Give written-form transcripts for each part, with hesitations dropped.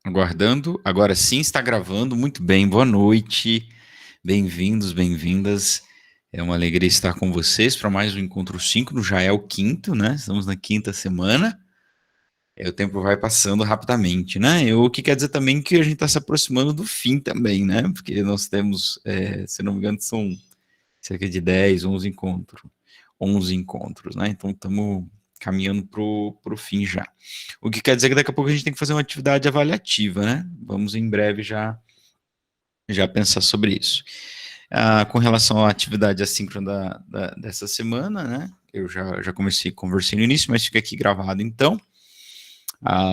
Aguardando. Agora sim está gravando. Muito bem. Boa noite. Bem-vindos, bem-vindas. É uma alegria estar com vocês para mais um Encontro Síncrono. Já é o quinto, né? Estamos na quinta semana. O tempo vai passando rapidamente, né? O que quer dizer também que a gente está se aproximando do fim também, né? Porque nós temos, se não me engano, são cerca de 10, 11 encontros, né? Então estamos caminhando para o fim já. O que quer dizer que daqui a pouco a gente tem que fazer uma atividade avaliativa, né? Vamos em breve já pensar sobre isso. Com relação à atividade assíncrona dessa semana, né? Eu já conversei no início, mas fica aqui gravado então.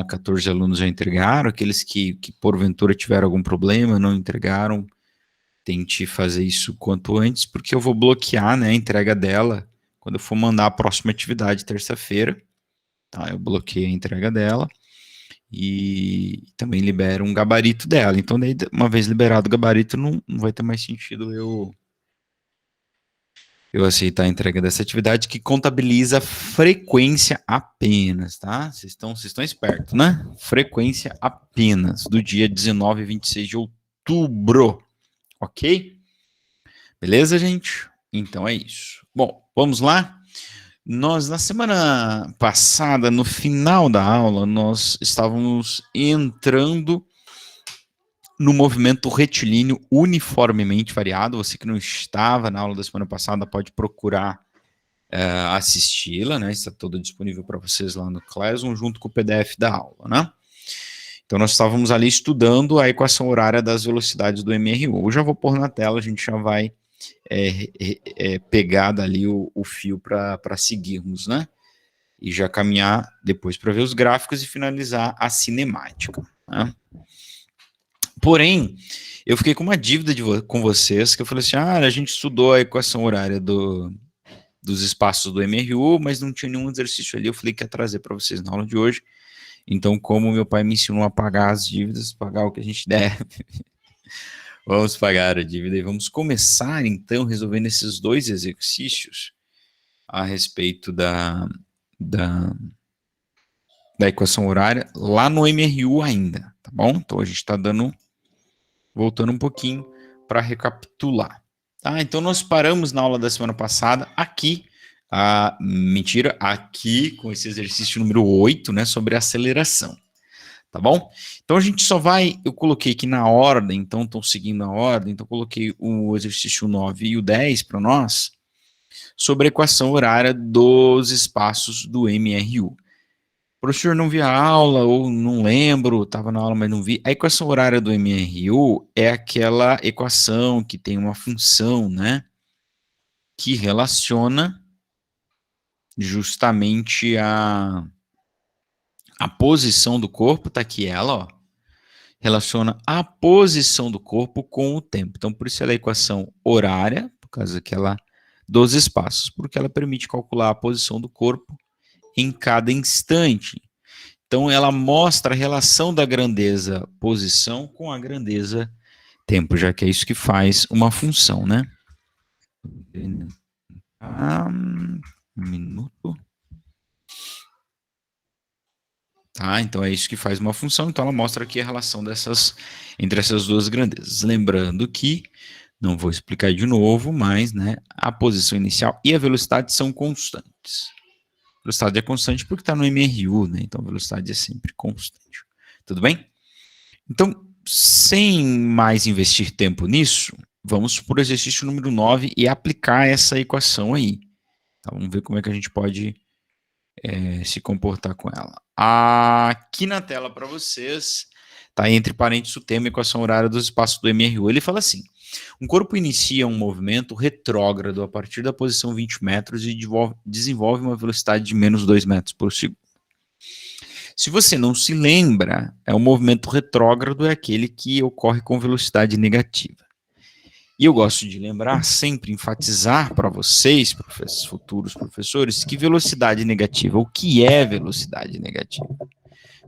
14 alunos já entregaram, aqueles que porventura tiveram algum problema, não entregaram, tente fazer isso quanto antes, porque eu vou bloquear, né, a entrega dela quando eu for mandar a próxima atividade terça-feira. Tá? Eu bloqueei a entrega dela e também libero um gabarito dela. Então, daí, uma vez liberado o gabarito, não vai ter mais sentido eu aceitar a entrega dessa atividade que contabiliza frequência apenas, tá? Vocês estão espertos, né? Frequência apenas, do dia 19 e 26 de outubro, ok? Beleza, gente? Então é isso. Bom, vamos lá? Nós, na semana passada, no final da aula, nós estávamos entrando no movimento retilíneo uniformemente variado. Você que não estava na aula da semana passada pode procurar assisti-la, né? Está toda disponível para vocês lá no Classroom, junto com o PDF da aula, né? Então, nós estávamos ali estudando a equação horária das velocidades do MRU. Eu já vou pôr na tela, a gente já vai pegar dali o fio para seguirmos, né? E já caminhar depois para ver os gráficos e finalizar a cinemática, né? Porém, eu fiquei com uma dívida com vocês, que eu falei assim, a gente estudou a equação horária dos espaços do MRU, mas não tinha nenhum exercício ali, eu falei que ia trazer para vocês na aula de hoje. Então, como meu pai me ensinou a pagar as dívidas, pagar o que a gente deve, vamos pagar a dívida e vamos começar, então, resolvendo esses dois exercícios a respeito da equação horária lá no MRU ainda, tá bom? Então, a gente está voltando um pouquinho para recapitular. Tá? Então, nós paramos na aula da semana passada aqui, aqui com esse exercício número 8, né, sobre aceleração. Tá bom? Então, a gente só vai, eu coloquei aqui na ordem, então estão seguindo a ordem, então eu coloquei o exercício 9 e o 10 para nós, sobre a equação horária dos espaços do MRU. O professor não via a aula, ou não lembro, estava na aula, mas não vi. A equação horária do MRU é aquela equação que tem uma função, né, que relaciona justamente a posição do corpo, tá aqui ela, ó, relaciona a posição do corpo com o tempo. Então, por isso ela é a equação horária, por causa que ela dos espaços, porque ela permite calcular a posição do corpo em cada instante. Então, ela mostra a relação da grandeza posição com a grandeza tempo, já que é isso que faz uma função, né? Um minuto. Tá, então é isso que faz uma função, então ela mostra aqui a relação entre essas duas grandezas. Lembrando que, não vou explicar de novo, mas, né, a posição inicial e a velocidade são constantes. A velocidade é constante porque está no MRU, né, então a velocidade é sempre constante. Tudo bem? Então, sem mais investir tempo nisso, vamos para o exercício número 9 e aplicar essa equação aí. Tá, vamos ver como é que a gente pode se comportar com ela. Aqui na tela para vocês, tá entre parênteses o tema equação horária dos espaços do MRU. Ele fala assim, um corpo inicia um movimento retrógrado a partir da posição 20 metros e desenvolve uma velocidade de menos 2 metros por segundo. Se você não se lembra, o movimento retrógrado é aquele que ocorre com velocidade negativa. E eu gosto de lembrar, sempre enfatizar para vocês, futuros professores, que velocidade negativa, o que é velocidade negativa?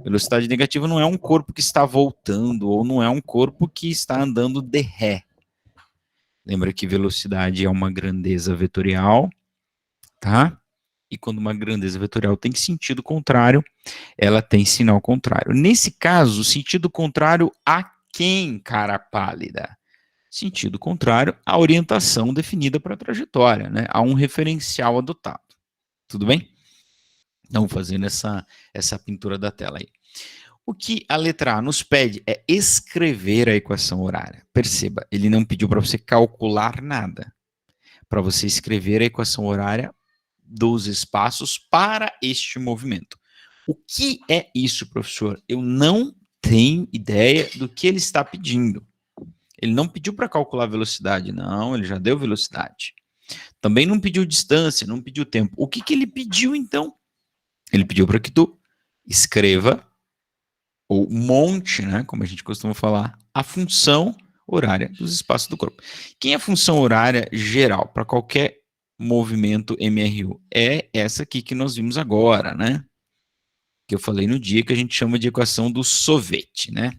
Velocidade negativa não é um corpo que está voltando, ou não é um corpo que está andando de ré. Lembra que velocidade é uma grandeza vetorial, tá? e quando uma grandeza vetorial tem sentido contrário, ela tem sinal contrário. Nesse caso, sentido contrário a quem, cara pálida? Sentido contrário à orientação definida para a trajetória, né? A um referencial adotado. Tudo bem? Então, fazendo essa pintura da tela aí. O que a letra A nos pede é escrever a equação horária. Perceba, ele não pediu para você calcular nada. Para você escrever a equação horária dos espaços para este movimento. O que é isso, professor? Eu não tenho ideia do que ele está pedindo. Ele não pediu para calcular velocidade, não, ele já deu velocidade. Também não pediu distância, não pediu tempo. O que ele pediu, então? Ele pediu para que tu escreva, ou monte, né, como a gente costuma falar, a função horária dos espaços do corpo. Quem é a função horária geral para qualquer movimento MRU? É essa aqui que nós vimos agora, né? Que eu falei no dia, que a gente chama de equação do sorvete, né?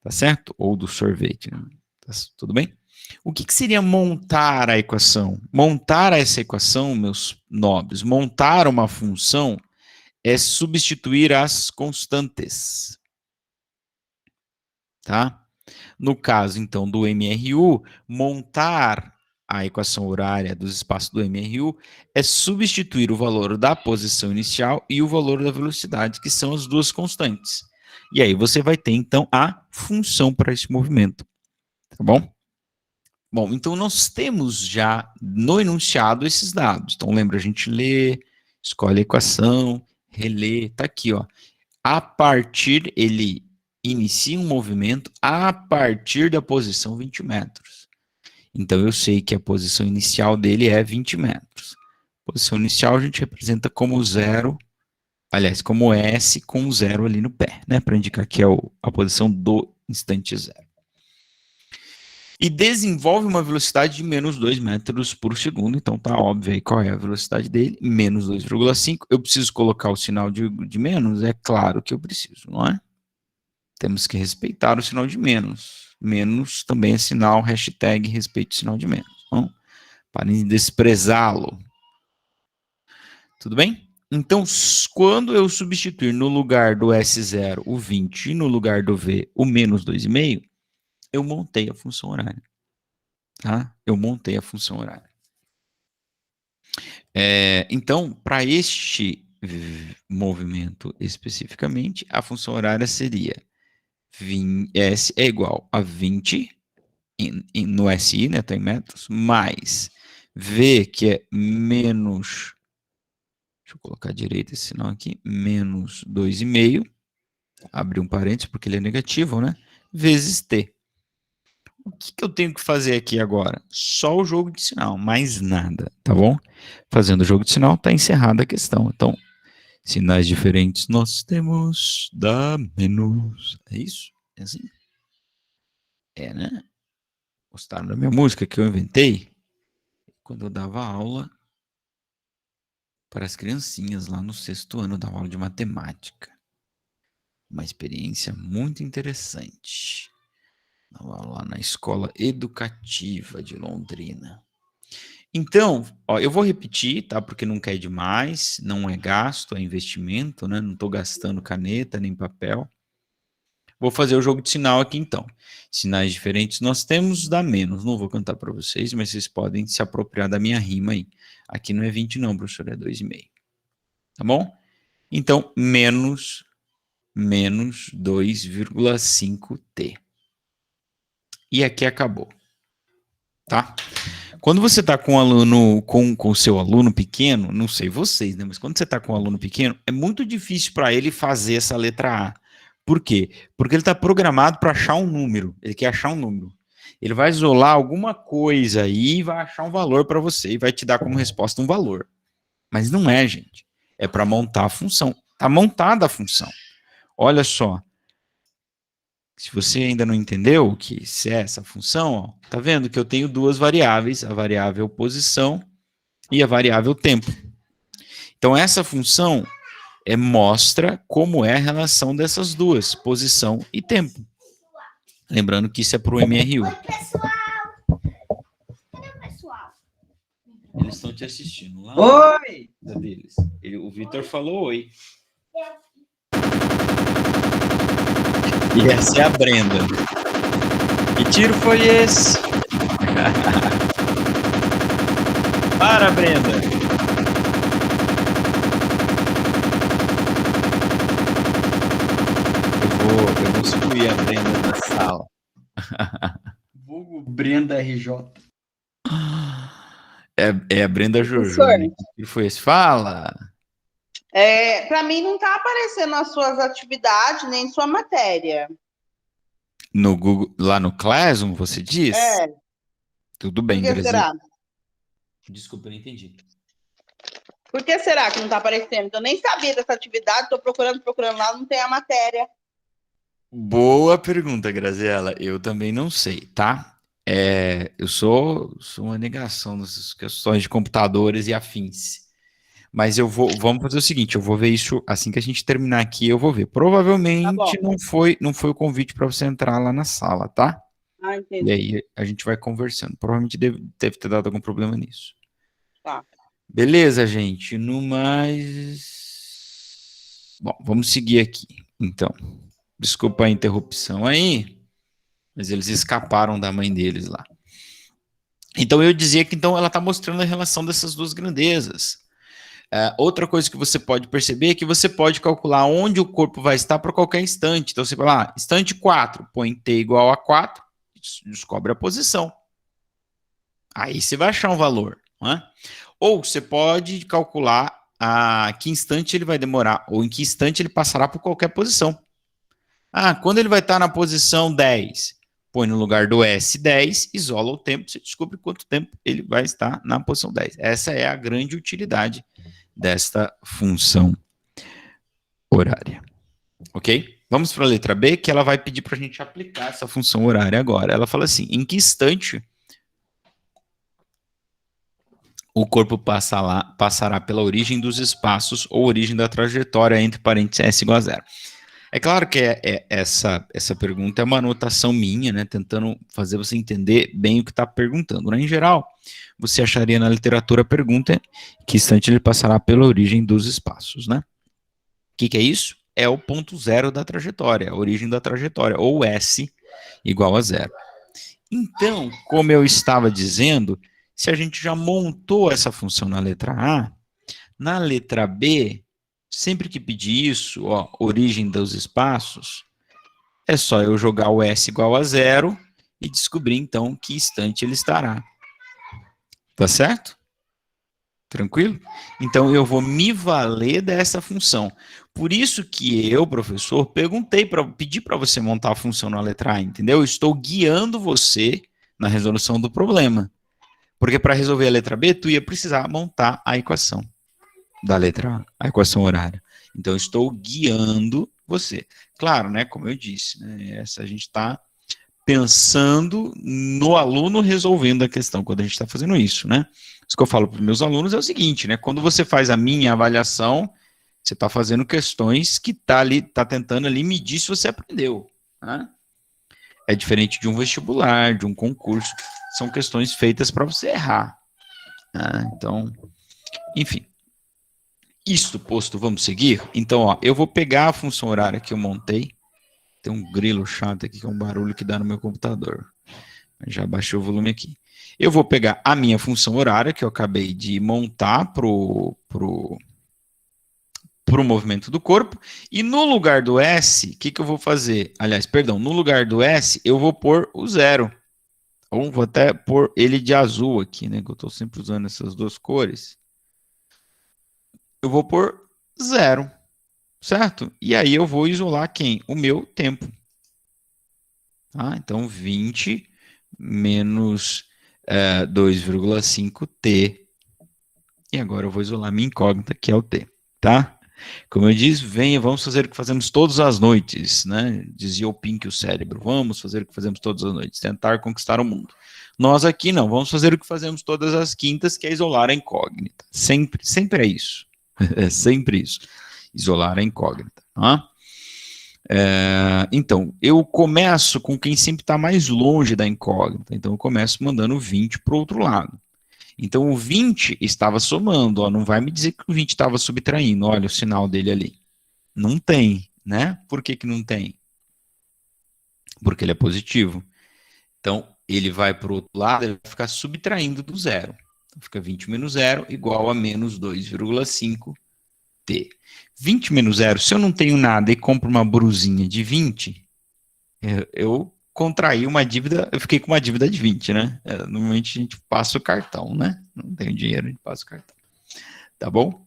Tá certo? Ou do sorvete, né? Tá, tudo bem? O que seria montar a equação? Montar essa equação, meus nobres, montar uma função é substituir as constantes. Tá? No caso, então, do MRU, montar a equação horária dos espaços do MRU é substituir o valor da posição inicial e o valor da velocidade, que são as duas constantes. E aí você vai ter, então, a função para esse movimento. Tá bom? Bom, então nós temos já no enunciado esses dados. Então lembra, a gente lê, escolhe a equação, relê, tá aqui, ó. A partir, ele inicia um movimento a partir da posição 20 metros. Então eu sei que a posição inicial dele é 20 metros. Posição inicial a gente representa como zero, aliás, como S com zero ali no pé, né? Para indicar que é a posição do instante zero. E desenvolve uma velocidade de menos 2 metros por segundo. Então tá óbvio aí qual é a velocidade dele, menos 2,5. Eu preciso colocar o sinal de menos? É claro que eu preciso, não é? Temos que respeitar o sinal de menos. Menos também é sinal, hashtag respeito o sinal de menos. Então, parem de desprezá-lo. Tudo bem? Então, quando eu substituir no lugar do S0 o 20 e no lugar do V o menos 2,5, eu montei a função horária. Tá? Eu montei a função horária. Então, para este movimento especificamente, a função horária seria S é igual a 20 no SI, né, tá em metros, mais V, que é menos, deixa eu colocar direito esse sinal aqui, menos 2,5, abrir um parênteses porque ele é negativo, né, vezes T. O que eu tenho que fazer aqui agora? Só o jogo de sinal, mais nada, tá bom? Fazendo o jogo de sinal, tá encerrada a questão. Então, sinais diferentes nós temos, dá menos. É isso? É assim? É, né? Gostaram da minha música que eu inventei? Quando eu dava aula para as criancinhas lá no 6º ano, eu dava aula de matemática. Uma experiência muito interessante. Lá na escola educativa de Londrina. Então, ó, eu vou repetir, tá? Porque não quer demais, não é gasto, é investimento, né? Não estou gastando caneta nem papel. Vou fazer o jogo de sinal aqui então. Sinais diferentes nós temos, dá menos. Não vou cantar para vocês, mas vocês podem se apropriar da minha rima aí. Aqui não é 20 não, professor, é 2,5. Tá bom? Então, menos 2,5t. E aqui acabou. Tá? Quando você está com um aluno, com o seu aluno pequeno, não sei vocês, né? Mas quando você está com um aluno pequeno, é muito difícil para ele fazer essa letra A. Por quê? Porque ele está programado para achar um número. Ele quer achar um número. Ele vai isolar alguma coisa aí e vai achar um valor para você e vai te dar como resposta um valor. Mas não é, gente. É para montar a função. Está montada a função. Olha só. Se você ainda não entendeu o que é essa função, ó, tá vendo que eu tenho duas variáveis, a variável posição e a variável tempo. Então, essa função mostra como é a relação dessas duas, posição e tempo. Lembrando que isso é para o MRU. Oi, pessoal! Cadê o pessoal? Eles estão te assistindo lá. Oi! Deles. O Vitor falou oi. E essa é a Brenda. Que tiro foi esse? Para, Brenda. Eu vou excluir a Brenda da sala. Vulgo Brenda RJ. É a Brenda Jojo, Professor. né? Que tiro foi esse? Fala. Para mim não está aparecendo as suas atividades nem sua matéria. No Google, lá no Classroom, você diz? É. Tudo bem, Por que será? Desculpa, eu não entendi. Por que será que não está aparecendo? Eu nem sabia dessa atividade, estou procurando lá, não tem a matéria. Boa pergunta, Graziela. Eu também não sei, tá? Eu sou uma negação dessas questões de computadores e afins. Mas vamos fazer o seguinte, eu vou ver isso assim que a gente terminar aqui, eu vou ver. Provavelmente Tá não foi o convite para você entrar lá na sala, tá? Ah, E entendi. aí a gente vai conversando. Provavelmente deve ter dado algum problema nisso. Tá. Beleza, gente. No mais. Bom, vamos seguir aqui. Então, desculpa a interrupção aí, mas eles escaparam da mãe deles lá. Então eu dizia que então ela está mostrando a relação dessas duas grandezas. Outra coisa que você pode perceber é que você pode calcular onde o corpo vai estar para qualquer instante. Então você vai lá, instante 4, põe t igual a 4, descobre a posição. Aí você vai achar um valor, não é? Ou você pode calcular a que instante ele vai demorar, ou em que instante ele passará por qualquer posição. Quando ele vai estar na posição 10, põe no lugar do S10, isola o tempo, você descobre quanto tempo ele vai estar na posição 10. Essa é a grande utilidade desta função horária. Ok? Vamos para a letra B, que ela vai pedir para a gente aplicar essa função horária agora. Ela fala assim, em que instante o corpo passará pela origem dos espaços ou origem da trajetória entre parênteses S igual a zero. É claro que essa pergunta é uma anotação minha, né, tentando fazer você entender bem o que está perguntando. Né? Em geral, você acharia na literatura a pergunta que instante ele passará pela origem dos espaços. Né? O que é isso? É o ponto zero da trajetória, a origem da trajetória, ou S igual a zero. Então, como eu estava dizendo, se a gente já montou essa função na letra A, na letra B, sempre que pedir isso, ó, origem dos espaços, é só eu jogar o S igual a zero e descobrir, então, que instante ele estará. Tá certo? Tranquilo? Então, eu vou me valer dessa função. Por isso que eu, professor, pedi para você montar a função na letra A, entendeu? Eu estou guiando você na resolução do problema. Porque para resolver a letra B, tu ia precisar montar a equação da letra A, a equação horária. Então, eu estou guiando você. Claro, né, como eu disse, né, a gente está pensando no aluno resolvendo a questão quando a gente está fazendo isso, né? Isso que eu falo para os meus alunos é o seguinte, né? Quando você faz a minha avaliação, você está fazendo questões que está tentando ali medir se você aprendeu. Né? É diferente de um vestibular, de um concurso. São questões feitas para você errar. Né? Então, enfim. Isto posto, vamos seguir? Então, ó, eu vou pegar a função horária que eu montei. Tem um grilo chato aqui, que é um barulho que dá no meu computador. Já baixei o volume aqui. Eu vou pegar a minha função horária, que eu acabei de montar pro movimento do corpo, e no lugar do S, o que eu vou fazer? Aliás, perdão, no lugar do S, eu vou pôr o zero. Ou vou até pôr ele de azul aqui, né? Que eu estou sempre usando essas duas cores. Eu vou pôr zero, certo? E aí eu vou isolar quem? O meu tempo. Tá? Então, 20 menos 2,5t. E agora eu vou isolar minha incógnita, que é o t. Tá? Como eu disse, venha, vamos fazer o que fazemos todas as noites, né? Dizia o Pink, o cérebro. Vamos fazer o que fazemos todas as noites, tentar conquistar o mundo. Nós aqui não, vamos fazer o que fazemos todas as quintas, que é isolar a incógnita. Sempre é isso. É sempre isso. Isolar a incógnita. Tá? Então, eu começo com quem sempre está mais longe da incógnita. Então, eu começo mandando 20 para o outro lado. Então, o 20 estava somando, ó, não vai me dizer que o 20 estava subtraindo, olha o sinal dele ali. Não tem, né? Por que que não tem? Porque ele é positivo. Então, ele vai para o outro lado, ele vai ficar subtraindo do zero. Então, fica 20 menos zero igual a menos 2,5t. 20 menos zero, se eu não tenho nada e compro uma brusinha de 20, eu contraí uma dívida, eu fiquei com uma dívida de 20, né? Normalmente a gente passa o cartão, né? Não tenho dinheiro, a gente passa o cartão. Tá bom?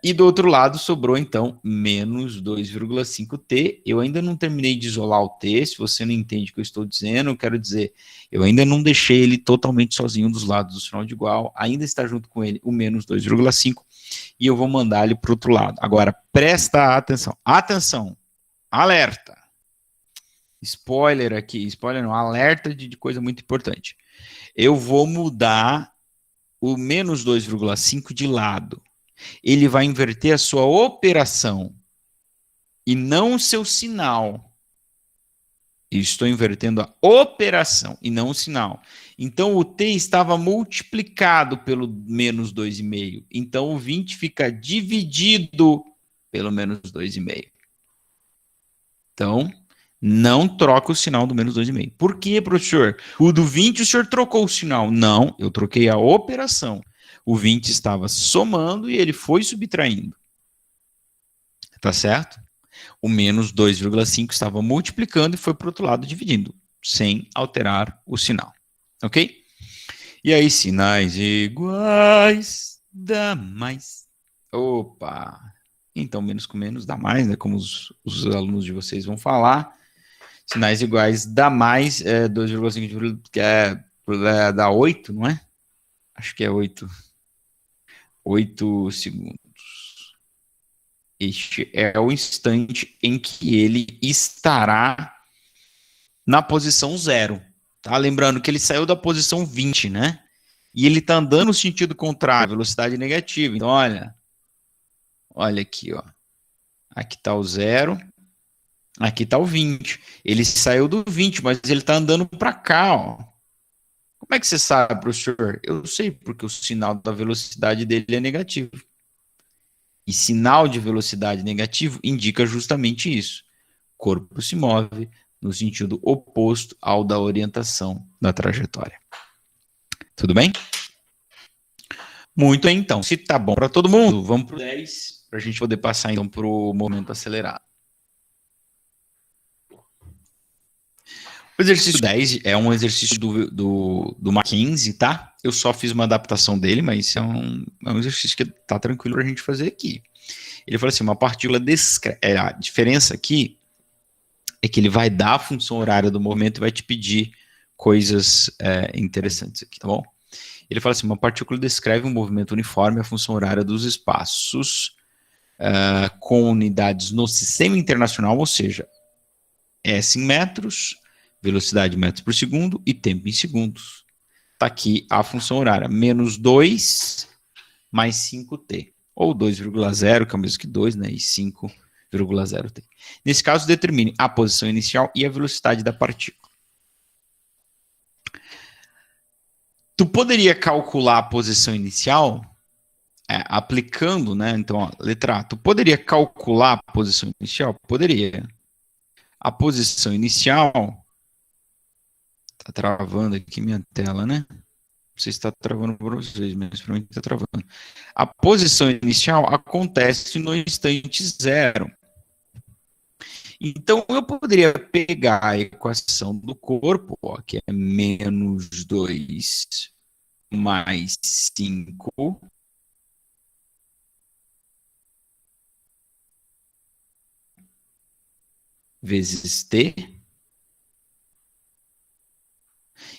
E do outro lado sobrou então menos 2,5t. Eu ainda não terminei de isolar o t. Se você não entende o que eu estou dizendo, eu quero dizer, eu ainda não deixei ele totalmente sozinho dos lados do sinal de igual, ainda está junto com ele o menos 2,5 e eu vou mandar ele para o outro lado. Agora presta atenção, alerta, spoiler aqui, spoiler não, alerta de coisa muito importante. Eu vou mudar o menos 2,5 de lado. Ele vai inverter a sua operação e não o seu sinal. Eu estou invertendo a operação e não o sinal. Então, o t estava multiplicado pelo menos 2,5. Então, o 20 fica dividido pelo menos 2,5. Então, não troca o sinal do menos 2,5. Por quê, professor? O do 20 o senhor trocou o sinal. Não, eu troquei a operação. O 20 estava somando e ele foi subtraindo. Tá certo? O menos 2,5 estava multiplicando e foi para o outro lado dividindo, sem alterar o sinal. Ok? E aí, sinais iguais dá mais. Opa! Então, menos com menos dá mais, né? Como os alunos de vocês vão falar. Sinais iguais dá mais, 2,5 dá 8, não é? Acho que é 8. 8 segundos. Este é o instante em que ele estará na posição 0. Tá? Lembrando que ele saiu da posição 20, né? E ele está andando no sentido contrário, velocidade negativa. Então, olha aqui, ó. Aqui está o 0, aqui está o 20. Ele saiu do 20, mas ele está andando para cá, ó. Como é que você sabe, professor? Eu sei, porque o sinal da velocidade dele é negativo. E sinal de velocidade negativo indica justamente isso. O corpo se move no sentido oposto ao da orientação da trajetória. Tudo bem? Muito bem, então. Se tá bom para todo mundo, vamos para o 10, para a gente poder passar então para o movimento acelerado. O exercício 10 é um exercício do Mackenzie, tá? Eu só fiz uma adaptação dele, mas é um exercício que tá tranquilo para a gente fazer aqui. Ele falou assim, uma partícula a diferença aqui é que ele vai dar a função horária do movimento e vai te pedir coisas interessantes aqui, tá bom? Ele fala assim, uma partícula descreve um movimento uniforme, a função horária dos espaços com unidades no sistema internacional, ou seja, S em metros, velocidade em metros por segundo e tempo em segundos. Está aqui a função horária, menos 2 mais 5t, ou 2,0, que é o mesmo que 2, né, e 5,0t. Nesse caso, determine a posição inicial e a velocidade da partícula. Tu poderia calcular a posição inicial aplicando, né? Então, ó, letra A. Tu poderia calcular a posição inicial? Poderia. A posição inicial... Tá travando aqui minha tela, né? Não sei se está travando para vocês, mas para mim está travando. A posição inicial acontece no instante 0. Então, eu poderia pegar a equação do corpo, ó, que é menos 2 mais 5 vezes t,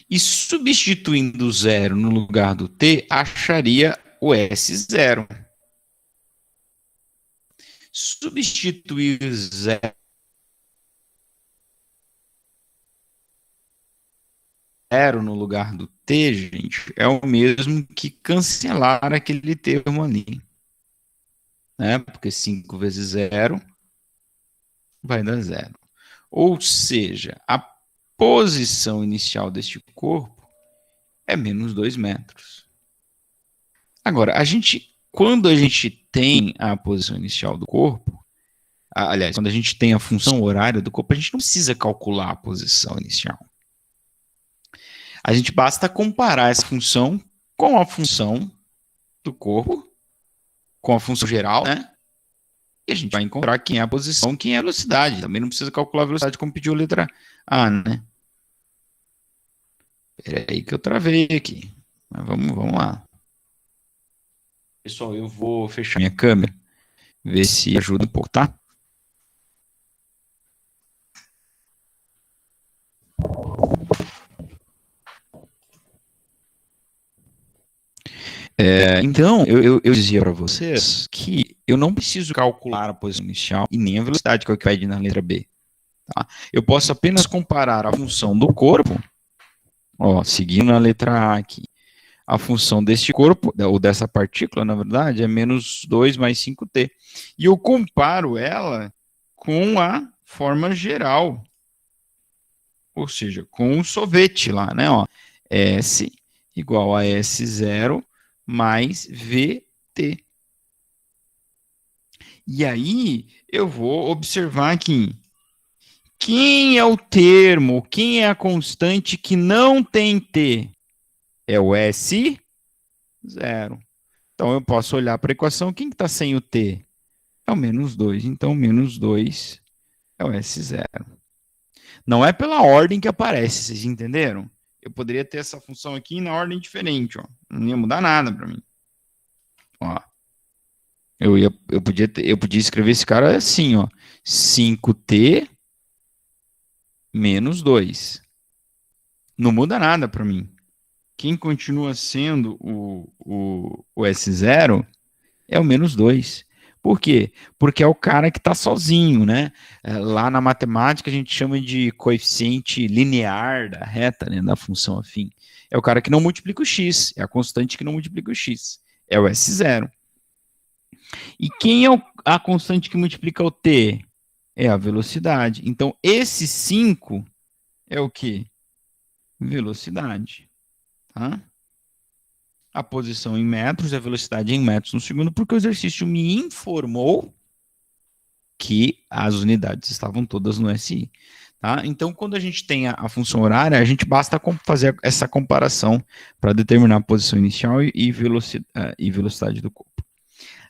e substituindo o 0 no lugar do t, acharia o S0. Substituir 0 no lugar do t, gente, é o mesmo que cancelar aquele termo ali. Né? Porque 5 vezes 0 vai dar 0. Ou seja, a posição inicial deste corpo é menos 2 metros. Agora, quando a gente tem a posição inicial do corpo, aliás, quando a gente tem a função horária do corpo, a gente não precisa calcular a posição inicial. A gente basta comparar essa função com a função do corpo, com a função geral, né? E a gente vai encontrar quem é a posição, quem é a velocidade. Também não precisa calcular a velocidade como pediu a letra A, né? Espera aí que eu travei aqui. Mas vamos lá. Pessoal, eu vou fechar minha câmera, ver se ajuda um pouco, tá? Então, eu dizia para vocês que eu não preciso calcular a posição inicial e nem a velocidade, que é o que vai na letra B. Tá? Eu posso apenas comparar a função do corpo, seguindo a letra A aqui. A função deste corpo, ou dessa partícula, na verdade, é menos 2 mais 5t. E eu comparo ela com a forma geral, ou seja, com o sorvete lá, né? S igual a S0 mais VT. E aí, eu vou observar aqui, quem é o termo, quem é a constante que não tem T? É o S0. Então, eu posso olhar para a equação, quem está sem o T? É o menos 2. Então, menos 2 é o S0. Não é pela ordem que aparece, vocês entenderam? Eu poderia ter essa função aqui na ordem diferente, ó. Não ia mudar nada para mim. Ó. Eu podia escrever esse cara assim, ó. 5t menos 2. Não muda nada para mim. Quem continua sendo o S0 é o menos 2. Por quê? Porque é o cara que está sozinho, né? Lá na matemática a gente chama de coeficiente linear da reta, né, da função afim. É o cara que não multiplica o x, é a constante que não multiplica o x. É o S0. E quem é a constante que multiplica o t? É a velocidade. Então, esse 5 é o quê? Velocidade. Tá? A posição em metros, a velocidade em metros no segundo, porque o exercício me informou que as unidades estavam todas no SI. Tá? Então, quando a gente tem a função horária, a gente basta fazer essa comparação para determinar a posição inicial e velocidade do corpo.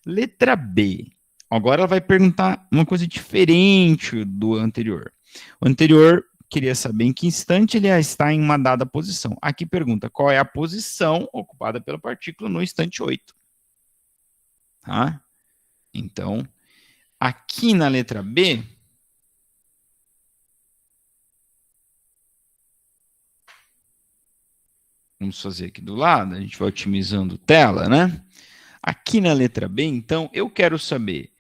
Letra B. Agora ela vai perguntar uma coisa diferente do anterior. O anterior queria saber em que instante ele está em uma dada posição. Aqui pergunta qual é a posição ocupada pela partícula no instante 8. Tá? Então, aqui na letra B, vamos fazer aqui do lado, a gente vai otimizando tela, né? Aqui na letra B, então, eu quero saber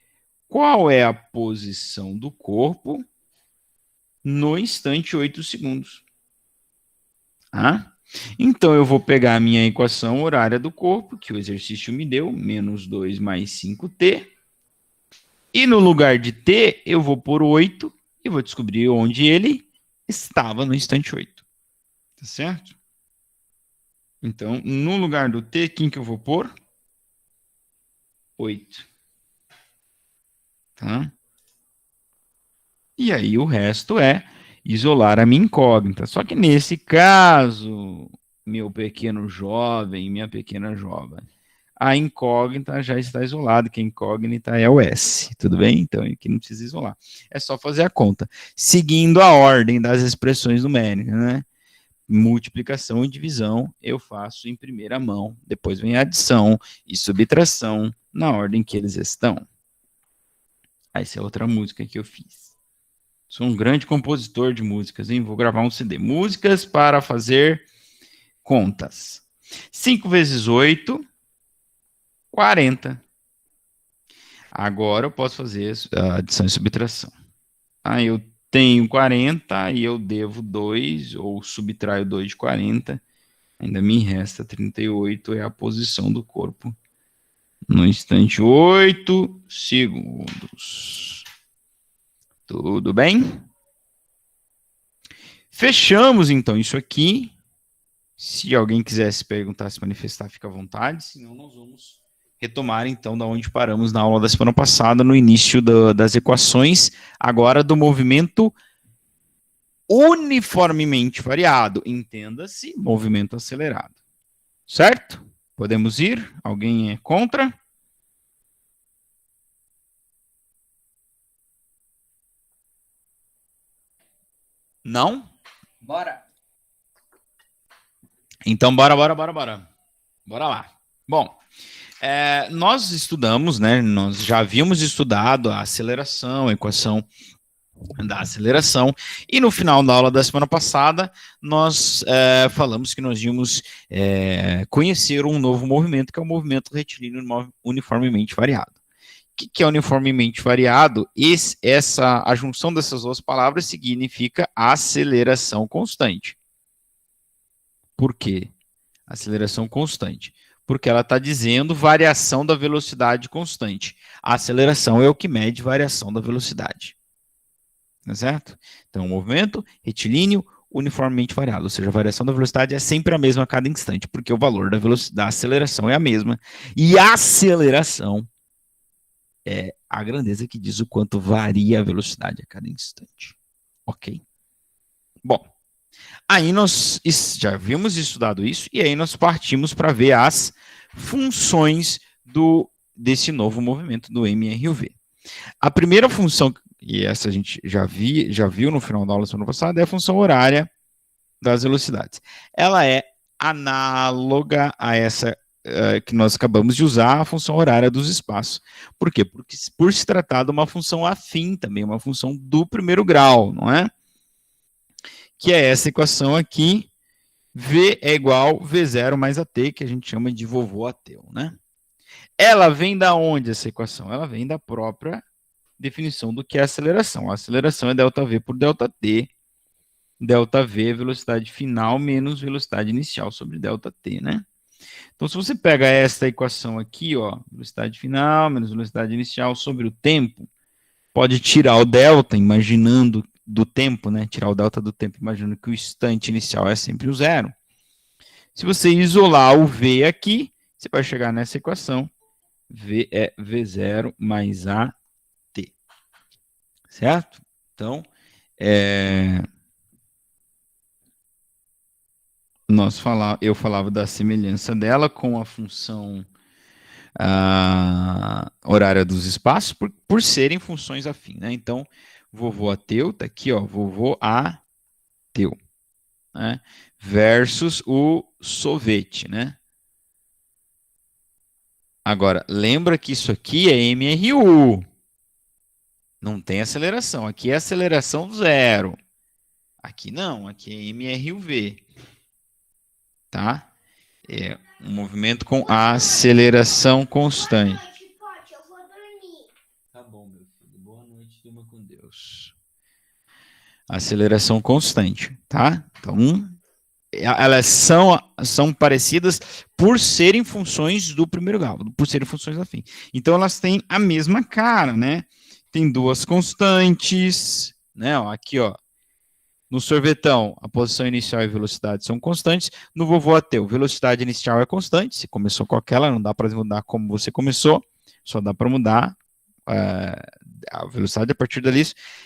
qual é a posição do corpo no instante 8 segundos. Tá? Então, eu vou pegar a minha equação horária do corpo, que o exercício me deu, menos 2 mais 5t. E no lugar de t, eu vou pôr 8 e vou descobrir onde ele estava no instante 8. Tá certo? Então, no lugar do t, quem que eu vou pôr? 8. Tá? E aí o resto é isolar a minha incógnita. Só que nesse caso, meu pequeno jovem, minha pequena jovem, a incógnita já está isolada, que a incógnita é o S, tudo bem? Então aqui não precisa isolar. É só fazer a conta, seguindo a ordem das expressões numéricas, né? Multiplicação e divisão eu faço em primeira mão, depois vem adição e subtração na ordem que eles estão. Essa é outra música que eu fiz. Sou um grande compositor de músicas, hein? Vou gravar um CD. Músicas para fazer contas. 5 vezes 8, 40. Agora eu posso fazer a adição e subtração. Aí eu tenho 40 e eu devo 2, ou subtraio 2 de 40. Ainda me resta 38, é a posição do corpo no instante 8 segundos. Tudo bem? Fechamos, então, isso aqui. Se alguém quiser se perguntar, se manifestar, fica à vontade, senão nós vamos retomar, então, da onde paramos na aula da semana passada, no início das equações, agora do movimento uniformemente variado. Entenda-se, movimento acelerado. Certo? Podemos ir? Alguém é contra? Não? Bora. Então, bora. Bora lá. Bom, nós estudamos, né? Nós já havíamos estudado a aceleração, a equação da aceleração, e no final da aula da semana passada, nós falamos que nós íamos conhecer um novo movimento, que é o movimento retilíneo uniformemente variado. O que é uniformemente variado? A junção dessas duas palavras significa aceleração constante. Por quê? Aceleração constante. Porque ela está dizendo variação da velocidade constante. A aceleração é o que mede variação da velocidade. Tá certo? Então, o movimento retilíneo uniformemente variado, ou seja, a variação da velocidade é sempre a mesma a cada instante, porque o valor da aceleração é a mesma. E a aceleração é a grandeza que diz o quanto varia a velocidade a cada instante. Ok? Bom, aí nós já havíamos estudado isso, e aí nós partimos para ver as funções desse novo movimento do MRUV. A primeira função, e essa a gente já viu no final da aula semana passada, é a função horária das velocidades. Ela é análoga a essa que nós acabamos de usar, a função horária dos espaços. Por quê? Porque por se tratar de uma função afim também, uma função do primeiro grau, não é? Que é essa equação aqui, V é igual V0 mais AT, que a gente chama de vovô ateu, né? Ela vem da onde essa equação? Ela vem da própria definição do que é aceleração. A aceleração é ΔV por ΔT. ΔV é velocidade final menos velocidade inicial sobre ΔT, né? Então, se você pega esta equação aqui, ó, velocidade final menos velocidade inicial sobre o tempo, pode tirar o delta, imaginando do tempo, né? Tirar o delta do tempo, imaginando que o instante inicial é sempre o zero. Se você isolar o V aqui, você vai chegar nessa equação. V é V0 mais AT. Certo? Então, eu falava da semelhança dela com a função horária dos espaços, por serem funções afins, né? Então, vovô ateu, tá aqui, ó, vovô ateu, né? Versus o sorvete, né? Agora, lembra que isso aqui é MRU. Não tem aceleração. Aqui é aceleração zero. Aqui não, aqui é MRUV. Tá? É um movimento com aceleração constante. Boa noite, Pote, eu vou dormir. Tá bom, meu filho. Boa noite, durma com Deus. Aceleração constante, tá? Então, elas são parecidas por serem funções do primeiro grau, por serem funções afins. Então, elas têm a mesma cara, né? Tem duas constantes, né? Ó, aqui, ó. No sorvetão, a posição inicial e velocidade são constantes. No vovô ateu, velocidade inicial é constante. Se começou com aquela, não dá para mudar como você começou. Só dá para mudar a velocidade a partir dali.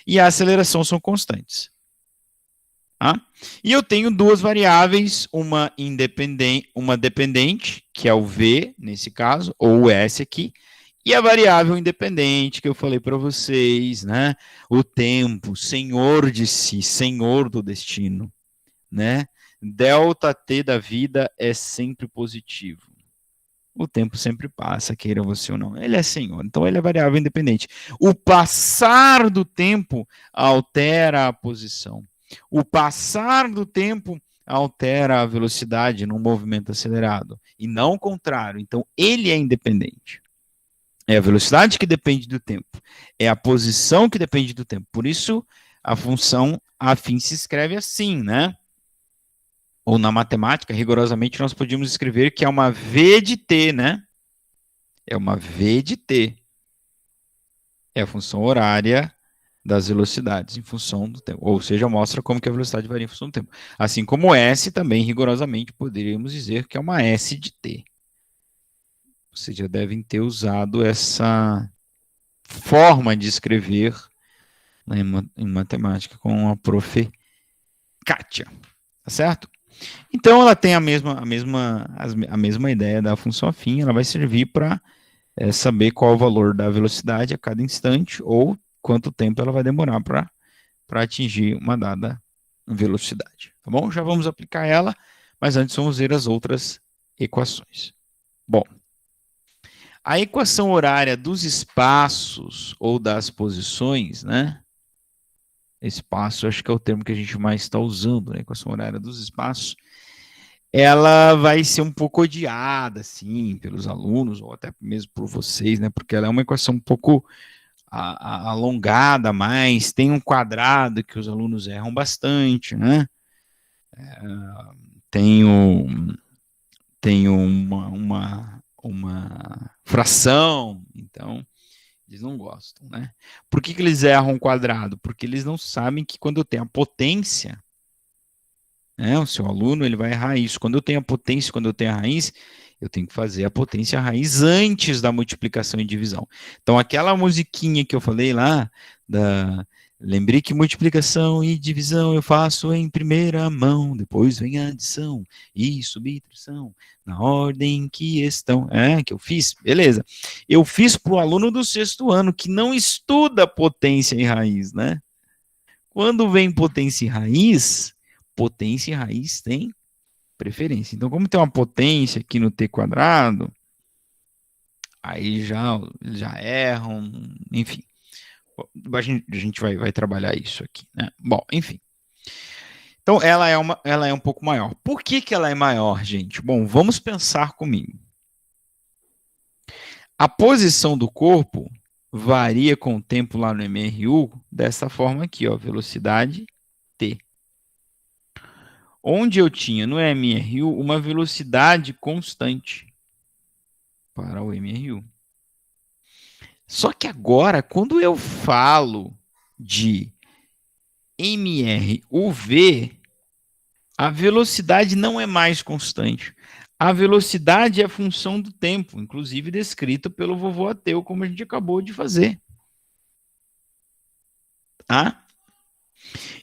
E a aceleração são constantes. Tá? E eu tenho duas variáveis, uma dependente, que é o V, nesse caso, ou o S aqui, e a variável independente que eu falei para vocês, né? O tempo, senhor de si, senhor do destino, né? ΔT da vida é sempre positivo. O tempo sempre passa, queira você ou não. Ele é senhor, então ele é variável independente. O passar do tempo altera a posição. O passar do tempo altera a velocidade num movimento acelerado, e não o contrário. Então, ele é independente. É a velocidade que depende do tempo. É a posição que depende do tempo. Por isso, a função afim se escreve assim, né? Ou na matemática, rigorosamente, nós podíamos escrever que é uma V de t, né? É uma V de t. É a função horária das velocidades em função do tempo. Ou seja, mostra como que a velocidade varia em função do tempo. Assim como S também, rigorosamente, poderíamos dizer que é uma S de t. Vocês já devem ter usado essa forma de escrever, né, em matemática com a prof. Kátia, tá certo? Então ela tem a mesma ideia da função afim, ela vai servir para saber qual o valor da velocidade a cada instante ou quanto tempo ela vai demorar para atingir uma dada velocidade, tá bom? Já vamos aplicar ela, mas antes vamos ver as outras equações. Bom, a equação horária dos espaços ou das posições, né? Espaço, acho que é o termo que a gente mais está usando, né? Equação horária dos espaços. Ela vai ser um pouco odiada, assim, pelos alunos, ou até mesmo por vocês, né? Porque ela é uma equação um pouco alongada, mais tem um quadrado que os alunos erram bastante, né? Tem uma fração, então eles não gostam, né? Por que eles erram um quadrado? Porque eles não sabem que quando eu tenho a potência, né, o seu aluno ele vai errar isso. Quando eu tenho a potência, quando eu tenho a raiz, eu tenho que fazer a potência e a raiz antes da multiplicação e divisão. Então, aquela musiquinha que eu falei lá, lembrei que multiplicação e divisão eu faço em primeira mão, depois vem a adição e subtração, na ordem que estão, que eu fiz, beleza. Eu fiz para o aluno do 6º ano, que não estuda potência e raiz, né? Quando vem potência e raiz tem preferência. Então, como tem uma potência aqui no t quadrado, aí já erram, enfim. A gente vai trabalhar isso aqui, né? Bom, enfim. Então, ela é um pouco maior. Por que ela é maior, gente? Bom, vamos pensar comigo. A posição do corpo varia com o tempo lá no MRU dessa forma aqui, ó, velocidade t. Onde eu tinha no MRU uma velocidade constante para o MRU. Só que agora, quando eu falo de MRUV, a velocidade não é mais constante. A velocidade é função do tempo, inclusive descrita pelo vovô Ateu, como a gente acabou de fazer. Tá?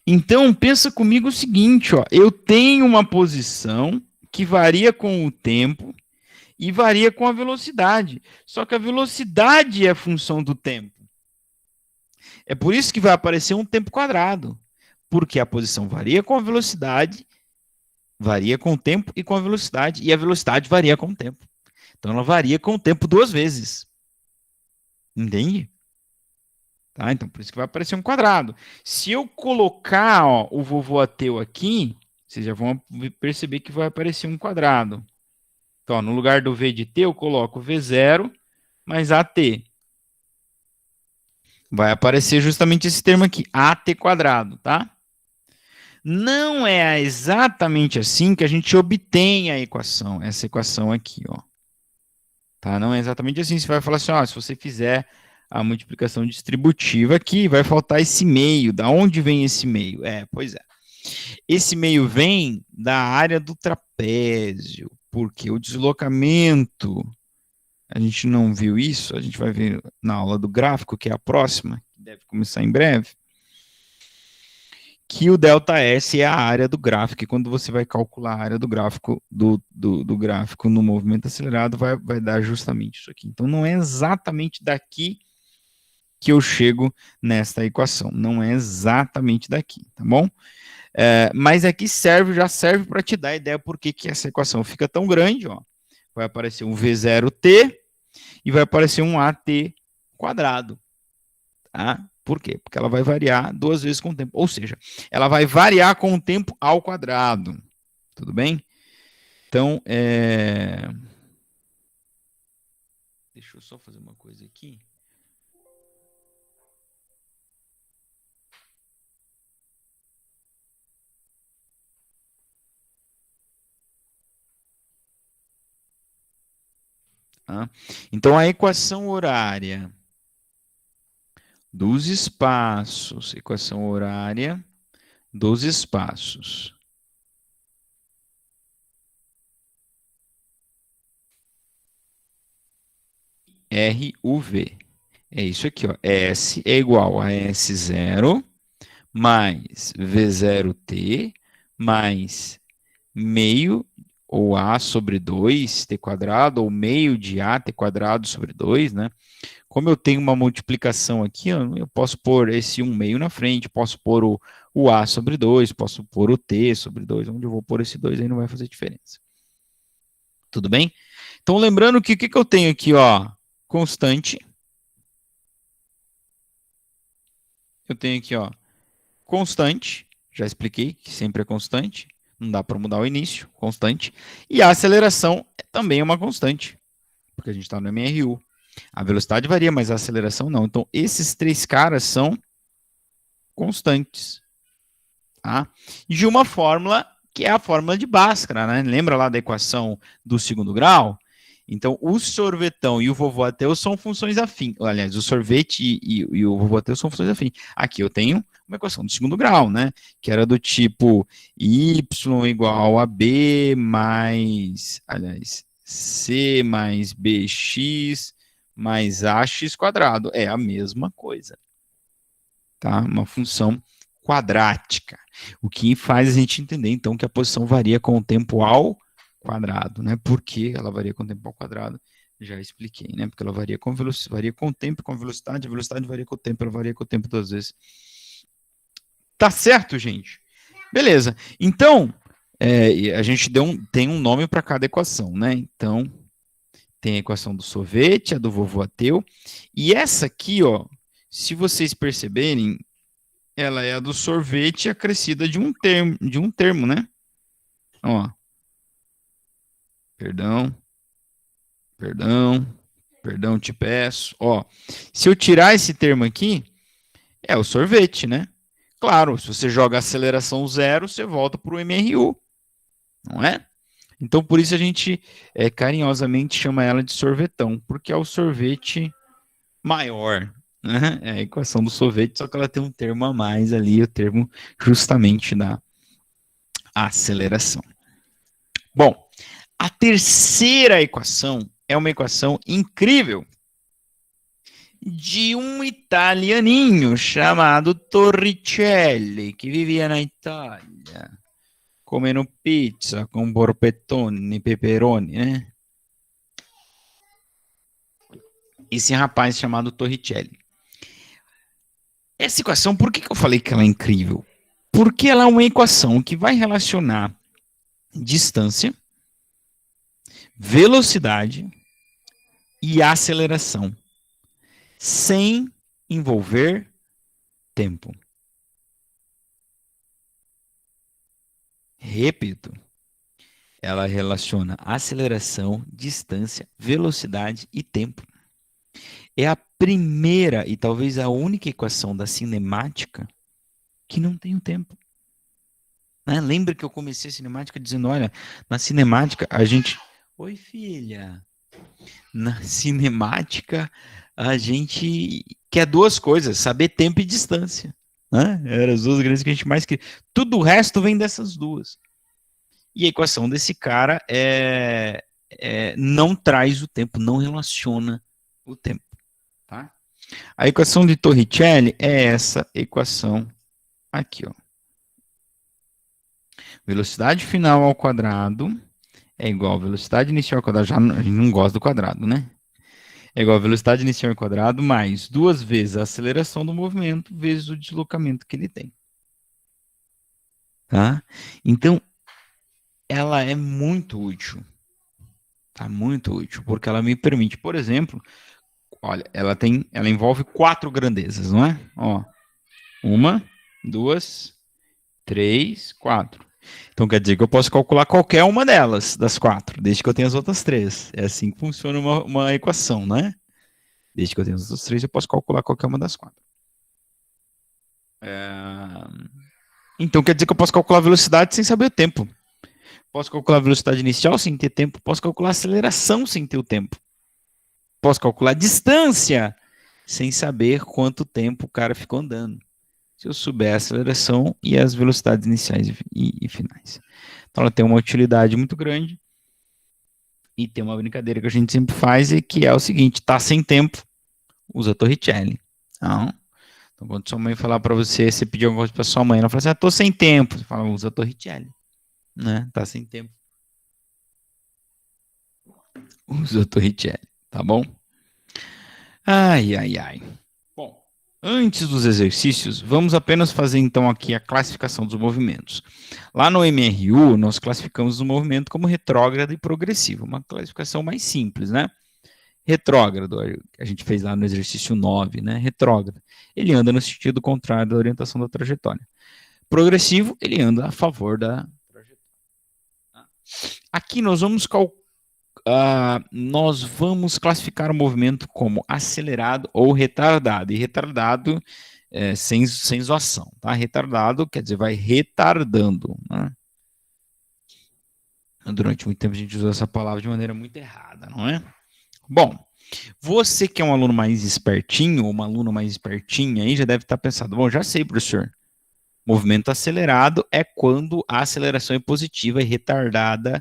Então, pensa comigo o seguinte, ó, eu tenho uma posição que varia com o tempo e varia com a velocidade. Só que a velocidade é função do tempo. É por isso que vai aparecer um tempo quadrado, porque a posição varia com a velocidade, varia com o tempo e com a velocidade, e a velocidade varia com o tempo. Então, ela varia com o tempo 2 vezes. Entende? Tá? Então, por isso que vai aparecer um quadrado. Se eu colocar o vovô Ateu aqui, vocês já vão perceber que vai aparecer um quadrado. Então, no lugar do V de T, eu coloco V0 mais AT. Vai aparecer justamente esse termo aqui, AT quadrado, tá? Não é exatamente assim que a gente obtém a equação, essa equação aqui, ó. Tá? Não é exatamente assim. Você vai falar assim, ó, se você fizer a multiplicação distributiva aqui, vai faltar esse meio. Da onde vem esse meio? Pois é. Esse meio vem da área do trapézio, porque o deslocamento, a gente não viu isso, a gente vai ver na aula do gráfico, que é a próxima, que deve começar em breve, que o ΔS é a área do gráfico, e quando você vai calcular a área do gráfico do gráfico no movimento acelerado, vai dar justamente isso aqui. Então, não é exatamente daqui que eu chego nesta equação, não é exatamente daqui, tá bom? Mas aqui já serve para te dar a ideia por que essa equação fica tão grande, ó. Vai aparecer um V0t e vai aparecer um AT quadrado, tá? Por quê? Porque ela vai variar 2 vezes com o tempo. Ou seja, ela vai variar com o tempo ao quadrado. Tudo bem? Então, deixa eu só fazer uma coisa aqui. Então, a equação horária dos espaços. Equação horária dos espaços. RUV. É isso aqui, ó. S é igual a S0 mais V0T mais meio ou A sobre 2 T quadrado, ou meio de A T quadrado sobre 2, né? Como eu tenho uma multiplicação aqui, ó, eu posso pôr esse 1 meio na frente, posso pôr o A sobre 2, posso pôr o T sobre 2, onde eu vou pôr esse 2 aí não vai fazer diferença. Tudo bem? Então, lembrando que o que eu tenho aqui, ó, constante. Eu tenho aqui, ó, constante, já expliquei que sempre é constante, não dá para mudar o início, constante. E a aceleração também é uma constante, porque a gente está no MRU. A velocidade varia, mas a aceleração não. Então, esses três caras são constantes. Tá? De uma fórmula que é a fórmula de Bhaskara, né? Lembra lá da equação do segundo grau? Então, o sorvetão e o vovô ateu são funções afins. Aliás, o sorvete e o vovô ateu são funções afins. Aqui eu tenho uma equação do segundo grau, né? Que era do tipo y igual a b mais, aliás, c mais bx mais ax quadrado. É a mesma coisa. Tá? Uma função quadrática. O que faz a gente entender, então, que a posição varia com o tempo ao quadrado, né? Por que ela varia com o tempo ao quadrado? Já expliquei, né? Porque ela varia com velocidade, varia com o tempo, com a velocidade varia com o tempo, ela varia com o tempo duas vezes. Tá certo, gente? Beleza. Então, a gente tem um nome para cada equação, né? Então, tem a equação do sorvete, a do vovô ateu, e essa aqui, ó, se vocês perceberem, ela é a do sorvete acrescida de um termo, né? Ó. Perdão, te peço. Ó, se eu tirar esse termo aqui, é o sorvete, né? Claro, se você joga a aceleração zero, você volta para o MRU, não é? Então, por isso a gente carinhosamente chama ela de sorvetão, porque é o sorvete maior, né? É a equação do sorvete, só que ela tem um termo a mais ali, o termo justamente da aceleração. Bom, a terceira equação é uma equação incrível de um italianinho chamado Torricelli, que vivia na Itália, comendo pizza com porpetone, peperoni, né? Esse rapaz chamado Torricelli. Essa equação, por que eu falei que ela é incrível? Porque ela é uma equação que vai relacionar distância, velocidade e aceleração, sem envolver tempo. Repito, ela relaciona aceleração, distância, velocidade e tempo. É a primeira e talvez a única equação da cinemática que não tem o tempo. Né? Lembra que eu comecei a cinemática dizendo, olha, na cinemática a gente... Oi, filha. Na cinemática a gente quer duas coisas, saber tempo e distância. Né? Eram as duas grandes que a gente mais queria. Tudo o resto vem dessas duas. E a equação desse cara não traz o tempo, não relaciona o tempo. Tá? A equação de Torricelli é essa equação aqui, ó. Velocidade final ao quadrado é igual a velocidade inicial ao quadrado. Já a gente não gosta do quadrado, né? É igual a velocidade inicial ao quadrado mais 2 vezes a aceleração do movimento vezes o deslocamento que ele tem. Tá? Então, ela é muito útil. Tá? Muito útil, porque ela me permite, por exemplo, olha, ela envolve 4 grandezas, não é? Ó, 1, 2, 3, 4. Então quer dizer que eu posso calcular qualquer uma delas, das 4, desde que eu tenha as outras 3. É assim que funciona uma equação, né? Desde que eu tenha as outras 3, eu posso calcular qualquer uma das 4. Então quer dizer que eu posso calcular a velocidade sem saber o tempo. Posso calcular a velocidade inicial sem ter tempo. Posso calcular a aceleração sem ter o tempo. Posso calcular a distância sem saber quanto tempo o cara ficou andando. Se eu souber a aceleração e as velocidades iniciais e finais. Então ela tem uma utilidade muito grande. E tem uma brincadeira que a gente sempre faz, e que é o seguinte: tá sem tempo, usa Torricelli. Então quando sua mãe falar para você, você pedir alguma coisa para sua mãe, ela fala assim: tô sem tempo. Você fala, usa Torricelli. Né? Tá sem tempo. Usa Torricelli, tá bom? Ai, ai, ai. Bom, antes dos exercícios, vamos apenas fazer então aqui a classificação dos movimentos. Lá no MRU, nós classificamos o movimento como retrógrado e progressivo, uma classificação mais simples, né? Retrógrado, a gente fez lá no exercício 9, né? Retrógrado, ele anda no sentido contrário da orientação da trajetória. Progressivo, ele anda a favor da trajetória. Aqui nós vamos classificar o movimento como acelerado ou retardado. E retardado sem zoação, tá? Retardado quer dizer vai retardando, né? Durante muito tempo a gente usou essa palavra de maneira muito errada, não é? Bom, você que é um aluno mais espertinho, ou uma aluna mais espertinha aí, já deve estar pensando, bom, já sei, professor. Movimento acelerado é quando a aceleração é positiva e retardado,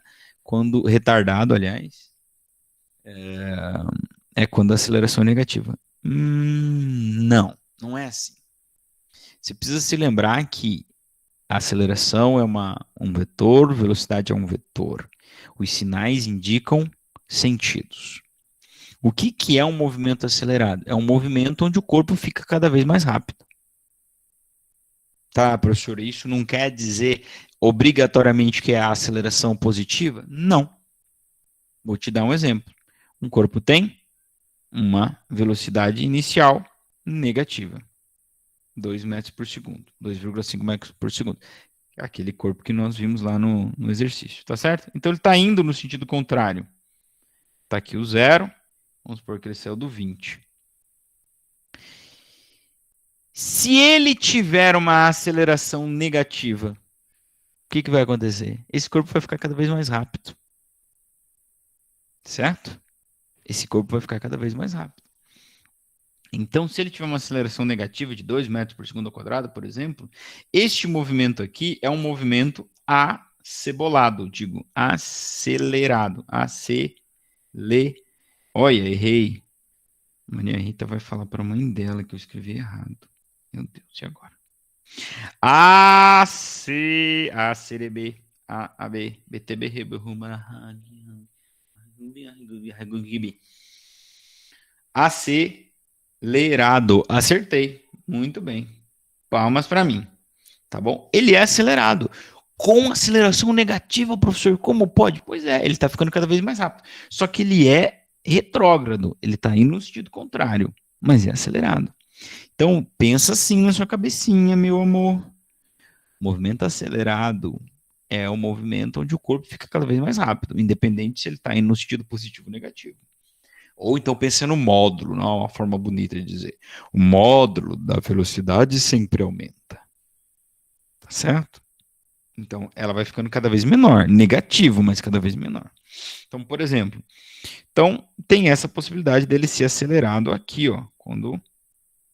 aliás, é quando a aceleração é negativa. Não é assim. Você precisa se lembrar que a aceleração é um vetor, velocidade é um vetor. Os sinais indicam sentidos. O que é um movimento acelerado? É um movimento onde o corpo fica cada vez mais rápido. Tá, professor, isso não quer dizer obrigatoriamente que é a aceleração positiva? Não. Vou te dar um exemplo. Um corpo tem uma velocidade inicial negativa. 2 metros por segundo. 2,5 metros por segundo. Aquele corpo que nós vimos lá no exercício, tá certo? Então ele está indo no sentido contrário. Está aqui o 0. Vamos supor que ele saiu do 20. Se ele tiver uma aceleração negativa, o que vai acontecer? Esse corpo vai ficar cada vez mais rápido. Certo? Esse corpo vai ficar cada vez mais rápido. Então, se ele tiver uma aceleração negativa de 2 metros por segundo ao quadrado, por exemplo, este movimento aqui é um movimento acebolado, digo, acelerado. Olha, errei. Maria Rita vai falar para a mãe dela que eu escrevi errado. Meu Deus, e agora? ACDB, AAB, BTB, acelerado. Acertei. Muito bem. Palmas para mim. Tá bom? Ele é acelerado. Com aceleração negativa, professor, como pode? Pois é, ele está ficando cada vez mais rápido. Só que ele é retrógrado. Ele está indo no sentido contrário, mas é acelerado. Então, pensa assim na sua cabecinha, meu amor. Movimento acelerado é o movimento onde o corpo fica cada vez mais rápido, independente se ele está indo no sentido positivo ou negativo. Ou então pensa no módulo, não é uma forma bonita de dizer. O módulo da velocidade sempre aumenta. Tá certo? Então, ela vai ficando cada vez menor. Negativo, mas cada vez menor. Então, por exemplo, tem essa possibilidade dele ser acelerado aqui, ó, quando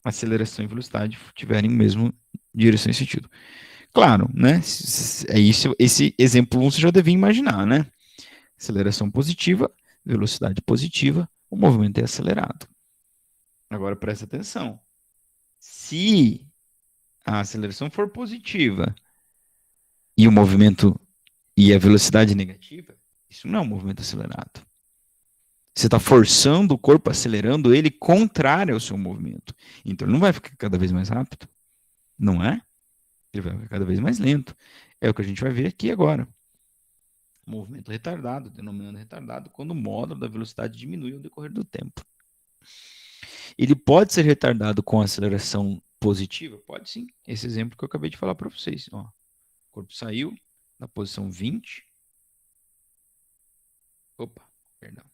aceleração e velocidade estiverem mesmo direção e sentido. Claro, né? É isso, esse exemplo 1 você já devia imaginar, né? Aceleração positiva, velocidade positiva, o movimento é acelerado. Agora presta atenção. Se a aceleração for positiva e o movimento e a velocidade negativa, isso não é um movimento acelerado. Você está forçando o corpo, acelerando ele contrário ao seu movimento. Então ele não vai ficar cada vez mais rápido. Não é? Ele vai ficar cada vez mais lento. É o que a gente vai ver aqui agora. Movimento retardado, denominando retardado, quando o módulo da velocidade diminui ao decorrer do tempo. Ele pode ser retardado com aceleração positiva? Pode sim. Esse exemplo que eu acabei de falar para vocês. Ó, o corpo saiu da posição 20. Opa, perdão.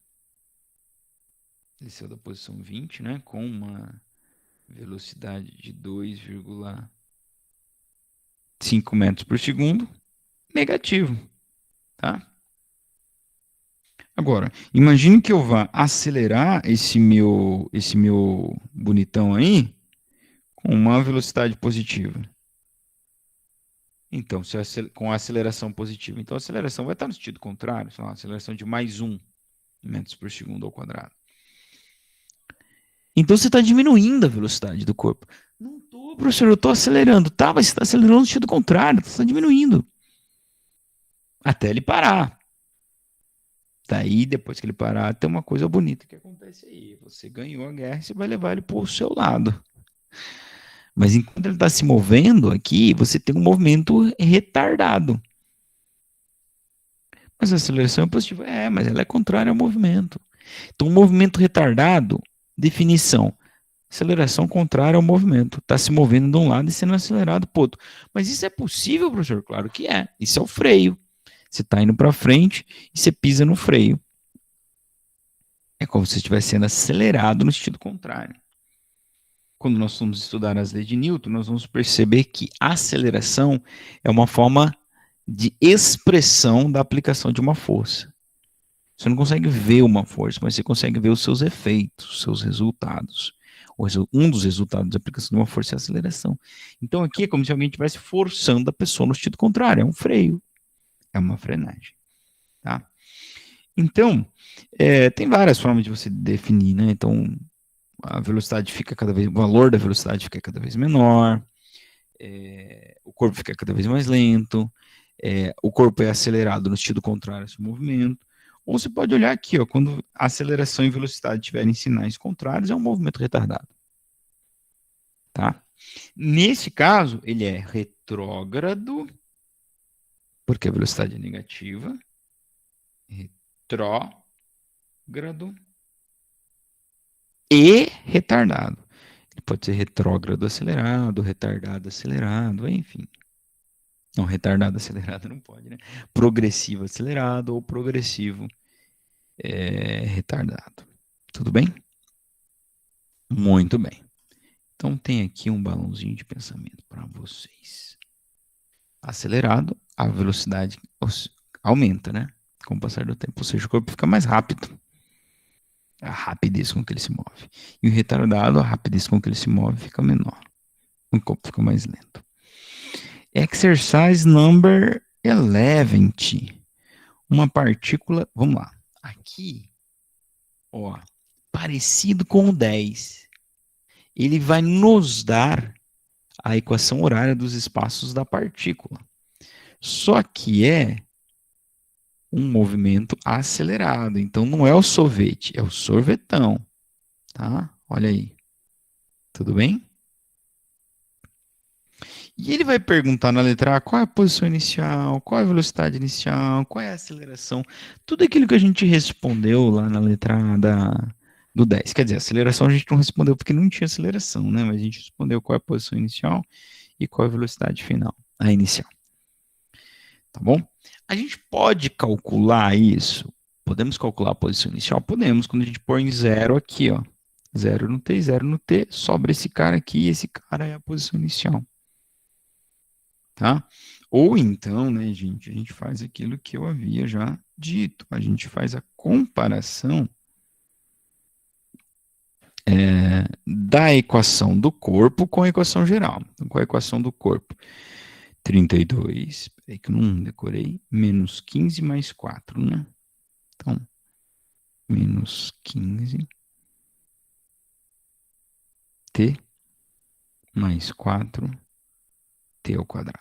Ele saiu da posição 20, né, com uma velocidade de 2,5 metros por segundo. Negativo. Tá? Agora, imagine que eu vá acelerar esse meu bonitão aí com uma velocidade positiva. Então, com a aceleração positiva. Então, a aceleração vai estar no sentido contrário, sei lá, aceleração de mais 1 metros por segundo ao quadrado. Então, você está diminuindo a velocidade do corpo. Não estou, professor, eu estou acelerando. Tá, mas você está acelerando no sentido contrário, você está diminuindo. Até ele parar. Daí, depois que ele parar, tem uma coisa bonita que acontece aí. Você ganhou a guerra e você vai levar ele para o seu lado. Mas enquanto ele está se movendo aqui, você tem um movimento retardado. Mas a aceleração é positiva. Mas ela é contrária ao movimento. Então, um movimento retardado, definição, aceleração contrária ao movimento. Está se movendo de um lado e sendo acelerado para o outro. Mas isso é possível, professor? Claro que é. Isso é o freio. Você está indo para frente e você pisa no freio. É como se estivesse sendo acelerado no sentido contrário. Quando nós vamos estudar as leis de Newton, nós vamos perceber que a aceleração é uma forma de expressão da aplicação de uma força. Você não consegue ver uma força, mas você consegue ver os seus efeitos, os seus resultados. Um dos resultados da aplicação de uma força é a aceleração. Então aqui é como se alguém estivesse forçando a pessoa no sentido contrário. É um freio. É uma frenagem. Tá? Então, tem várias formas de você definir, né? Então, a velocidade fica o valor da velocidade fica cada vez menor, o corpo fica cada vez mais lento, o corpo é acelerado no sentido contrário a esse movimento. Ou você pode olhar aqui, ó, quando a aceleração e velocidade tiverem sinais contrários, é um movimento retardado. Tá? Nesse caso, ele é retrógrado, porque a velocidade é negativa, retrógrado e retardado. Ele pode ser retrógrado acelerado, retardado acelerado, enfim. Não, retardado acelerado não pode, né? Progressivo acelerado ou progressivo retardado. Tudo bem? Muito bem. Então tem aqui um balãozinho de pensamento para vocês. Acelerado, a velocidade aumenta, né? Com o passar do tempo, ou seja, o corpo fica mais rápido. A rapidez com que ele se move. E o retardado, a rapidez com que ele se move fica menor. O corpo fica mais lento. Exercise number 11. Uma partícula, vamos lá. Aqui, ó, parecido com o 10. Ele vai nos dar a equação horária dos espaços da partícula. Só que é um movimento acelerado. Então não é o sorvete, é o sorvetão. Tá? Olha aí. Tudo bem? E ele vai perguntar na letra A qual é a posição inicial, qual é a velocidade inicial, qual é a aceleração. Tudo aquilo que a gente respondeu lá na letra A do 10. Quer dizer, a aceleração a gente não respondeu porque não tinha aceleração, né? Mas a gente respondeu qual é a posição inicial e qual é a velocidade final, a inicial. Tá bom? A gente pode calcular isso. Podemos calcular a posição inicial? Podemos, quando a gente põe 0 aqui, ó. 0 no T, 0 no T, sobra esse cara aqui e esse cara é a posição inicial. Tá? Ou então, né, gente, a gente faz aquilo que eu havia já dito. A gente faz a comparação da equação do corpo com a equação geral. Então, com a equação do corpo, 32, peraí que eu não decorei, menos 15 mais 4, né? Então, menos 15 t mais 4 t ao quadrado.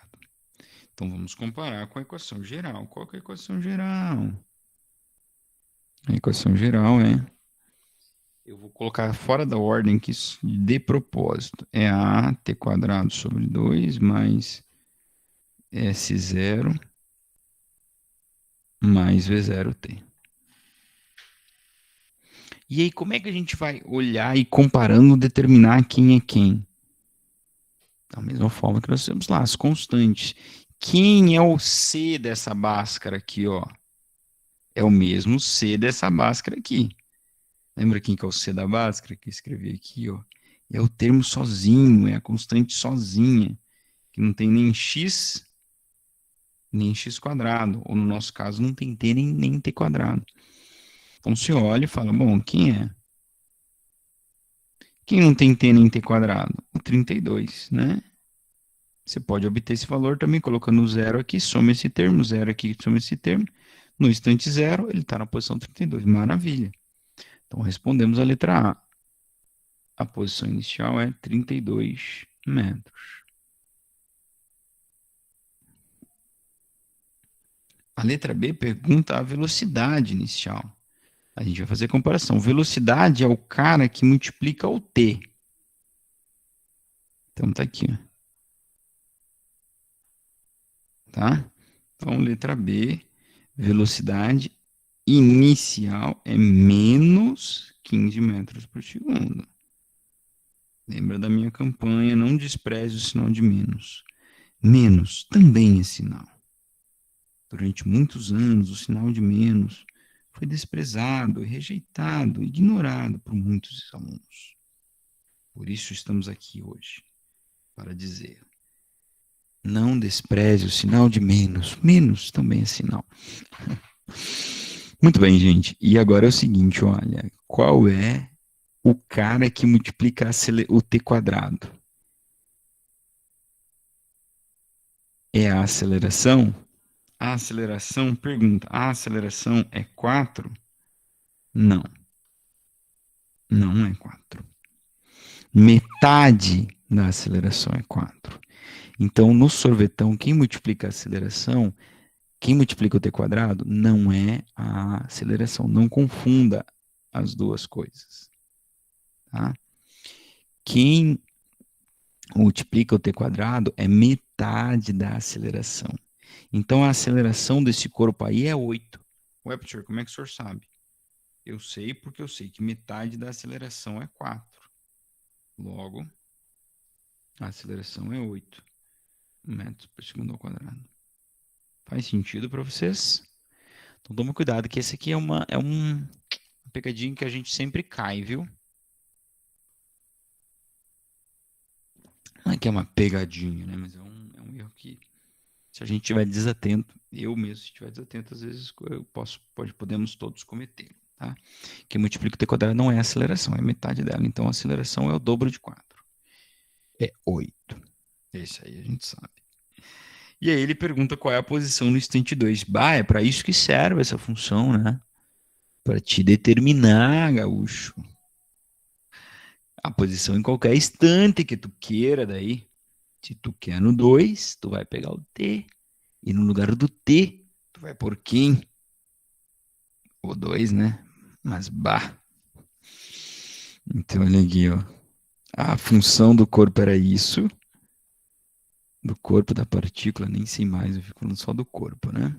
Então, vamos comparar com a equação geral. Qual que é a equação geral? A equação geral eu vou colocar fora da ordem aqui de propósito. É a t quadrado sobre 2 mais S0 mais V0t. E aí, como é que a gente vai olhar e comparando, determinar quem é quem? Da mesma forma que nós temos lá, as constantes. Quem é o C dessa Bhaskara aqui, ó? É o mesmo C dessa Bhaskara aqui. Lembra quem que é o C da Bhaskara que eu escrevi aqui, ó? É o termo sozinho, é a constante sozinha, que não tem nem x quadrado, ou no nosso caso não tem t nem t quadrado. Então você olha e fala, bom, quem é? Quem não tem t nem t quadrado? O 32, né? Você pode obter esse valor também colocando 0 aqui, soma esse termo, 0 aqui, soma esse termo. No instante 0, ele está na posição 32. Maravilha. Então respondemos a letra A. A posição inicial é 32 metros. A letra B pergunta a velocidade inicial. A gente vai fazer a comparação. Velocidade é o cara que multiplica o t. Então tá aqui, ó. Tá? Então, letra B, velocidade inicial é menos 15 metros por segundo. Lembra da minha campanha, não despreze o sinal de menos. Menos também é sinal. Durante muitos anos, o sinal de menos foi desprezado, rejeitado, ignorado por muitos alunos. Por isso estamos aqui hoje, para dizer, não despreze o sinal de menos. Menos também é sinal. Muito bem, gente. E agora é o seguinte, olha, qual é o cara que multiplica o t quadrado? É a aceleração? A aceleração, pergunta, a aceleração é 4? Não. Não é 4. Metade da aceleração é 4. Então, no sorvetão, quem multiplica a aceleração, quem multiplica o t quadrado, não é a aceleração. Não confunda as duas coisas. Tá? Quem multiplica o t quadrado é metade da aceleração. Então, a aceleração desse corpo aí é 8. Ué, professor, como é que o senhor sabe? Eu sei porque eu sei que metade da aceleração é 4. Logo, a aceleração é 8 metros por segundo ao quadrado. Faz sentido para vocês? Então, toma cuidado que esse aqui é uma pegadinha que a gente sempre cai, viu? Não é que é uma pegadinha, né? Mas é um erro que, se a gente estiver desatento, eu mesmo, se estiver desatento, às vezes podemos todos cometer. Tá? Que multiplica o t quadrado não é a aceleração, é metade dela. Então, a aceleração é o dobro de 4. É 8. Esse aí a gente sabe. E aí ele pergunta qual é a posição no instante 2. Bah, é para isso que serve essa função, né? Para te determinar, gaúcho, a posição em qualquer instante que tu queira daí. Se tu quer no 2, tu vai pegar o t. E no lugar do t, tu vai pôr quem? O 2, né? Mas, bah. Então, olha aqui, ó. A função do corpo era isso. Do corpo, da partícula, nem sei mais. Eu fico falando só do corpo, né?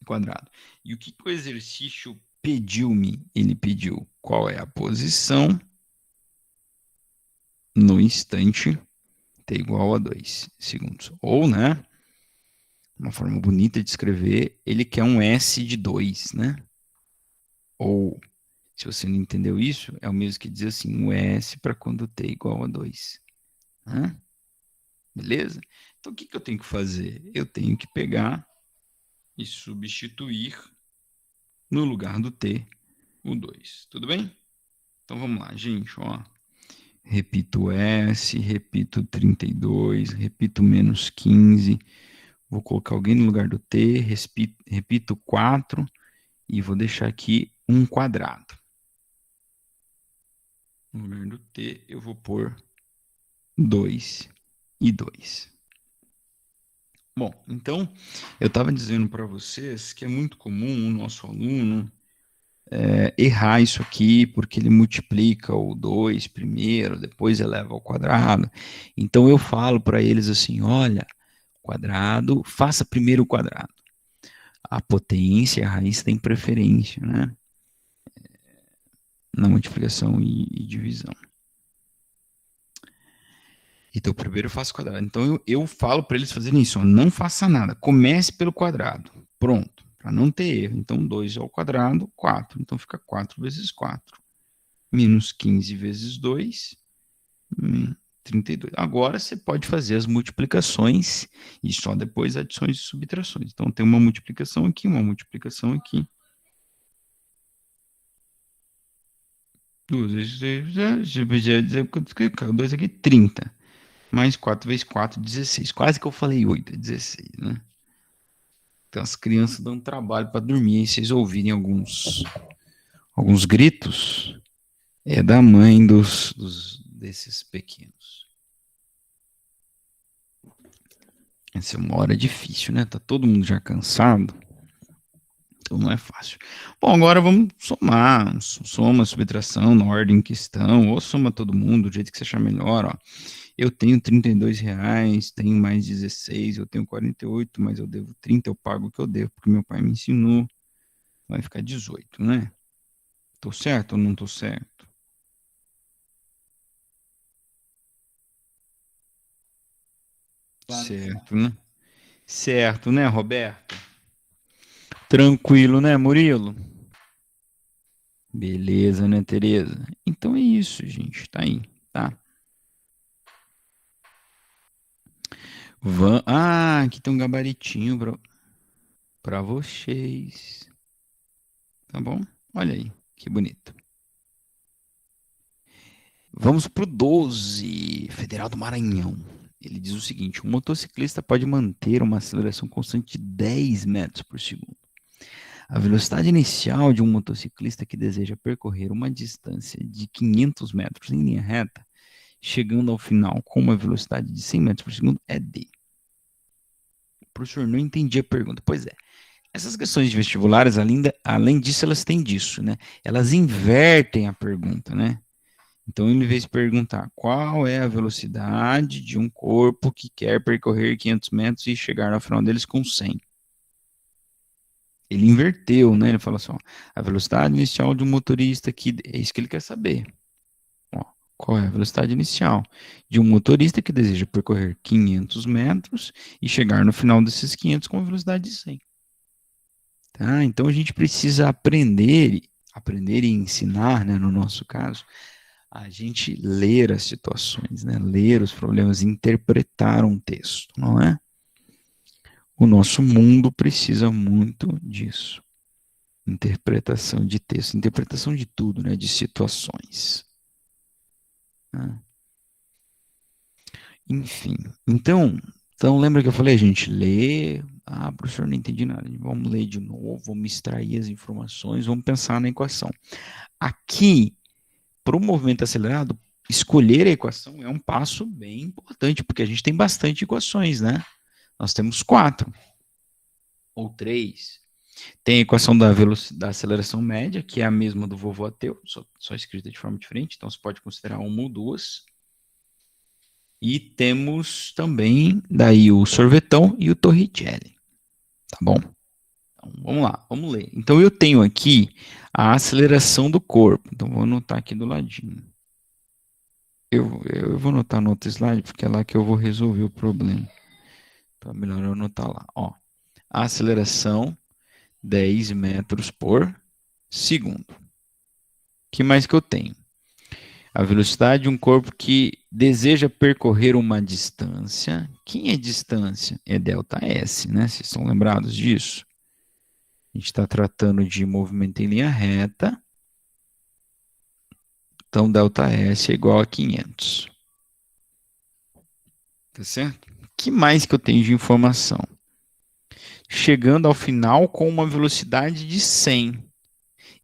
Quadrado. E o que o exercício pediu-me? Ele pediu qual é a posição no instante t igual a 2 segundos. Ou, né? Uma forma bonita de escrever, ele quer um S de 2, né? Ou, se você não entendeu isso, é o mesmo que dizer assim, um S para quando t igual a 2. Né? Beleza? Então, o que eu tenho que fazer? Eu tenho que pegar e substituir no lugar do t o 2. Tudo bem? Então, vamos lá, gente. Ó. Repito S, repito 32, repito menos 15. Vou colocar alguém no lugar do t, repito 4 e vou deixar aqui um quadrado. No lugar do t, eu vou pôr 2 e 2. Bom, então, eu estava dizendo para vocês que é muito comum o nosso aluno errar isso aqui, porque ele multiplica o 2 primeiro, depois eleva ao quadrado. Então, eu falo para eles assim, olha, quadrado, faça primeiro o quadrado. A potência, a raiz tem preferência, né? Na multiplicação e divisão. Então, primeiro eu faço quadrado. Então, eu falo para eles fazerem isso. Ó, não faça nada. Comece pelo quadrado. Pronto. Para não ter erro. Então, 2 ao quadrado, 4. Então, fica 4 vezes 4. Menos 15 vezes 2, 32. Agora, você pode fazer as multiplicações e só depois adições e subtrações. Então, tem uma multiplicação aqui, uma multiplicação aqui. 2 vezes aqui, 30. Mais 4 vezes 4, 16. Quase que eu falei 8, 16, né? Então as crianças dão trabalho para dormir. E vocês ouvirem alguns gritos, é da mãe desses pequenos. Essa é uma hora difícil, né? Tá todo mundo já cansado. Então não é fácil. Bom, agora vamos somar. Soma, subtração, na ordem que estão. Ou soma todo mundo, do jeito que você achar melhor, ó. Eu tenho R$32, tenho mais 16, eu tenho 48, mas eu devo 30, eu pago o que eu devo, porque meu pai me ensinou. Vai ficar 18, né? Tô certo ou não tô certo? Claro. Certo, né? Certo, né, Roberto? Tranquilo, né, Murilo? Beleza, né, Tereza? Então é isso, gente. Tá aí, tá? Aqui tem um gabaritinho para vocês. Tá bom? Olha aí, que bonito. Vamos pro 12, Federal do Maranhão. Ele diz o seguinte: um motociclista pode manter uma aceleração constante de 10 metros por segundo. A velocidade inicial de um motociclista que deseja percorrer uma distância de 500 metros em linha reta, chegando ao final com uma velocidade de 100 metros por segundo, é D. Professor, não entendi a pergunta. Pois é. Essas questões de vestibulares, além disso, elas têm disso, né? Elas invertem a pergunta, né? Então, em vez de perguntar qual é a velocidade de um corpo que quer percorrer 500 metros e chegar ao final deles com 100. Ele inverteu, né? Ele fala assim, ó, a velocidade inicial de um motorista que... É isso que ele quer saber. Ó, qual é a velocidade inicial de um motorista que deseja percorrer 500 metros e chegar no final desses 500 com a velocidade de 100. Tá? Então, a gente precisa aprender e ensinar, né, no nosso caso, a gente ler as situações, né, ler os problemas, interpretar um texto, não é? O nosso mundo precisa muito disso. Interpretação de texto, interpretação de tudo, né, de situações. Né? Enfim, então lembra que eu falei, a gente lê, professor, não entendi nada, vamos ler de novo, vamos extrair as informações, vamos pensar na equação. Aqui, para o movimento acelerado, escolher a equação é um passo bem importante, porque a gente tem bastante equações, né? Nós temos 4 ou 3. Tem a equação da aceleração média, que é a mesma do vovô ateu, só escrita de forma diferente, então você pode considerar uma ou duas. E temos também daí o sorvetão e o Torricelli. Tá bom? Então, vamos lá, vamos ler. Então, eu tenho aqui a aceleração do corpo. Então, vou anotar aqui do ladinho. Eu vou anotar no outro slide, porque é lá que eu vou resolver o problema. Então, é melhor eu anotar lá. Ó, a aceleração, 10 metros por segundo. O que mais que eu tenho? A velocidade de um corpo que deseja percorrer uma distância. Quem é distância? É ΔS, né? Vocês estão lembrados disso? A gente está tratando de movimento em linha reta. Então, ΔS é igual a 500. Tá certo? O que mais que eu tenho de informação? Chegando ao final com uma velocidade de 100.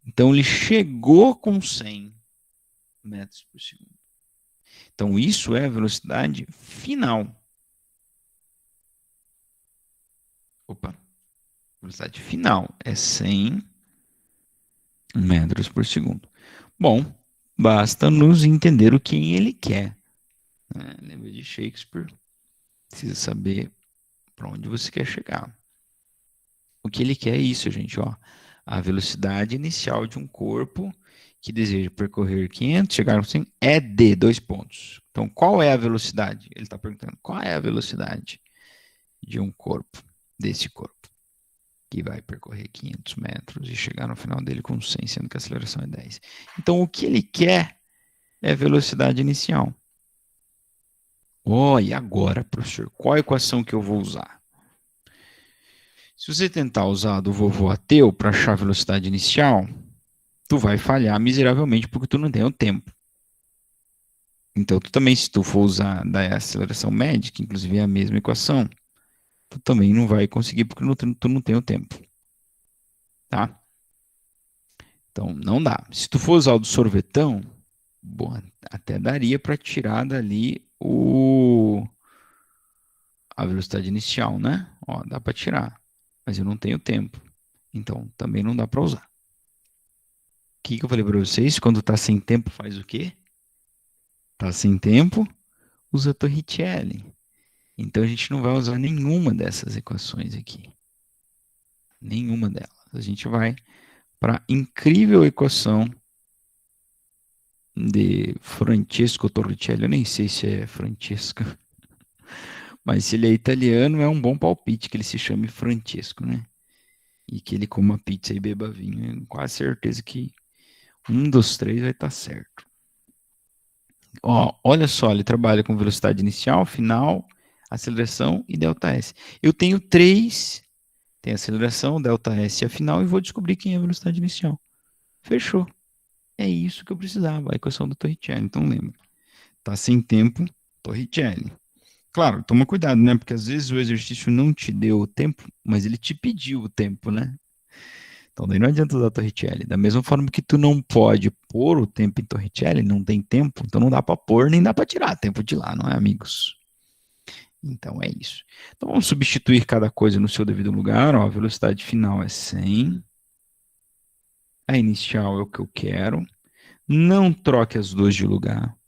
Então, ele chegou com 100 metros por segundo. Então, isso é a velocidade final. Opa. Velocidade final é 100 metros por segundo. Bom, basta nos entender o que ele quer. Lembra de Shakespeare? Precisa saber para onde você quer chegar. O que ele quer é isso, gente. Ó, a velocidade inicial de um corpo que deseja percorrer 500, chegar a 100, é de 2 pontos. Então, qual é a velocidade? Ele está perguntando, qual é a velocidade de um corpo, desse corpo, que vai percorrer 500 metros e chegar no final dele com 100, sendo que a aceleração é 10. Então, o que ele quer é a velocidade inicial. E agora, professor, qual a equação que eu vou usar? Se você tentar usar a do vovô ateu para achar a velocidade inicial, tu vai falhar miseravelmente porque tu não tem o tempo. Então, tu também, se tu for usar da aceleração média, que inclusive é a mesma equação, tu também não vai conseguir porque tu não tem o tempo. Tá? Então, não dá. Se tu for usar o do sorvetão, bom, até daria para tirar dali a velocidade inicial, né? Ó, dá para tirar, mas eu não tenho tempo. Então, também não dá para usar. O que eu falei para vocês? Quando tá sem tempo, faz o quê? Tá sem tempo, usa Torricelli. Então, a gente não vai usar nenhuma dessas equações aqui. Nenhuma delas. A gente vai para a incrível equação de Francesco Torricelli. Eu nem sei se é Francesco, mas se ele é italiano, é um bom palpite que ele se chame Francesco, né? E que ele coma pizza e beba vinho. Eu quase certeza que um dos três vai estar certo. Ó, olha só, ele trabalha com velocidade inicial, final, aceleração e delta S. Eu tenho três, tem aceleração, delta S e a final, e vou descobrir quem é a velocidade inicial. Fechou. É isso que eu precisava, a equação do Torricelli. Então lembra, tá sem tempo, Torricelli. Claro, toma cuidado, né? Porque às vezes o exercício não te deu o tempo, mas ele te pediu o tempo, né? Então daí não adianta usar Torricelli. Da mesma forma que tu não pode pôr o tempo em Torricelli, não tem tempo, então não dá para pôr nem dá para tirar tempo de lá, não é, amigos? Então é isso. Então vamos substituir cada coisa no seu devido lugar. Ó, a velocidade final é 100. A inicial é o que eu quero. Não troque as duas de lugar.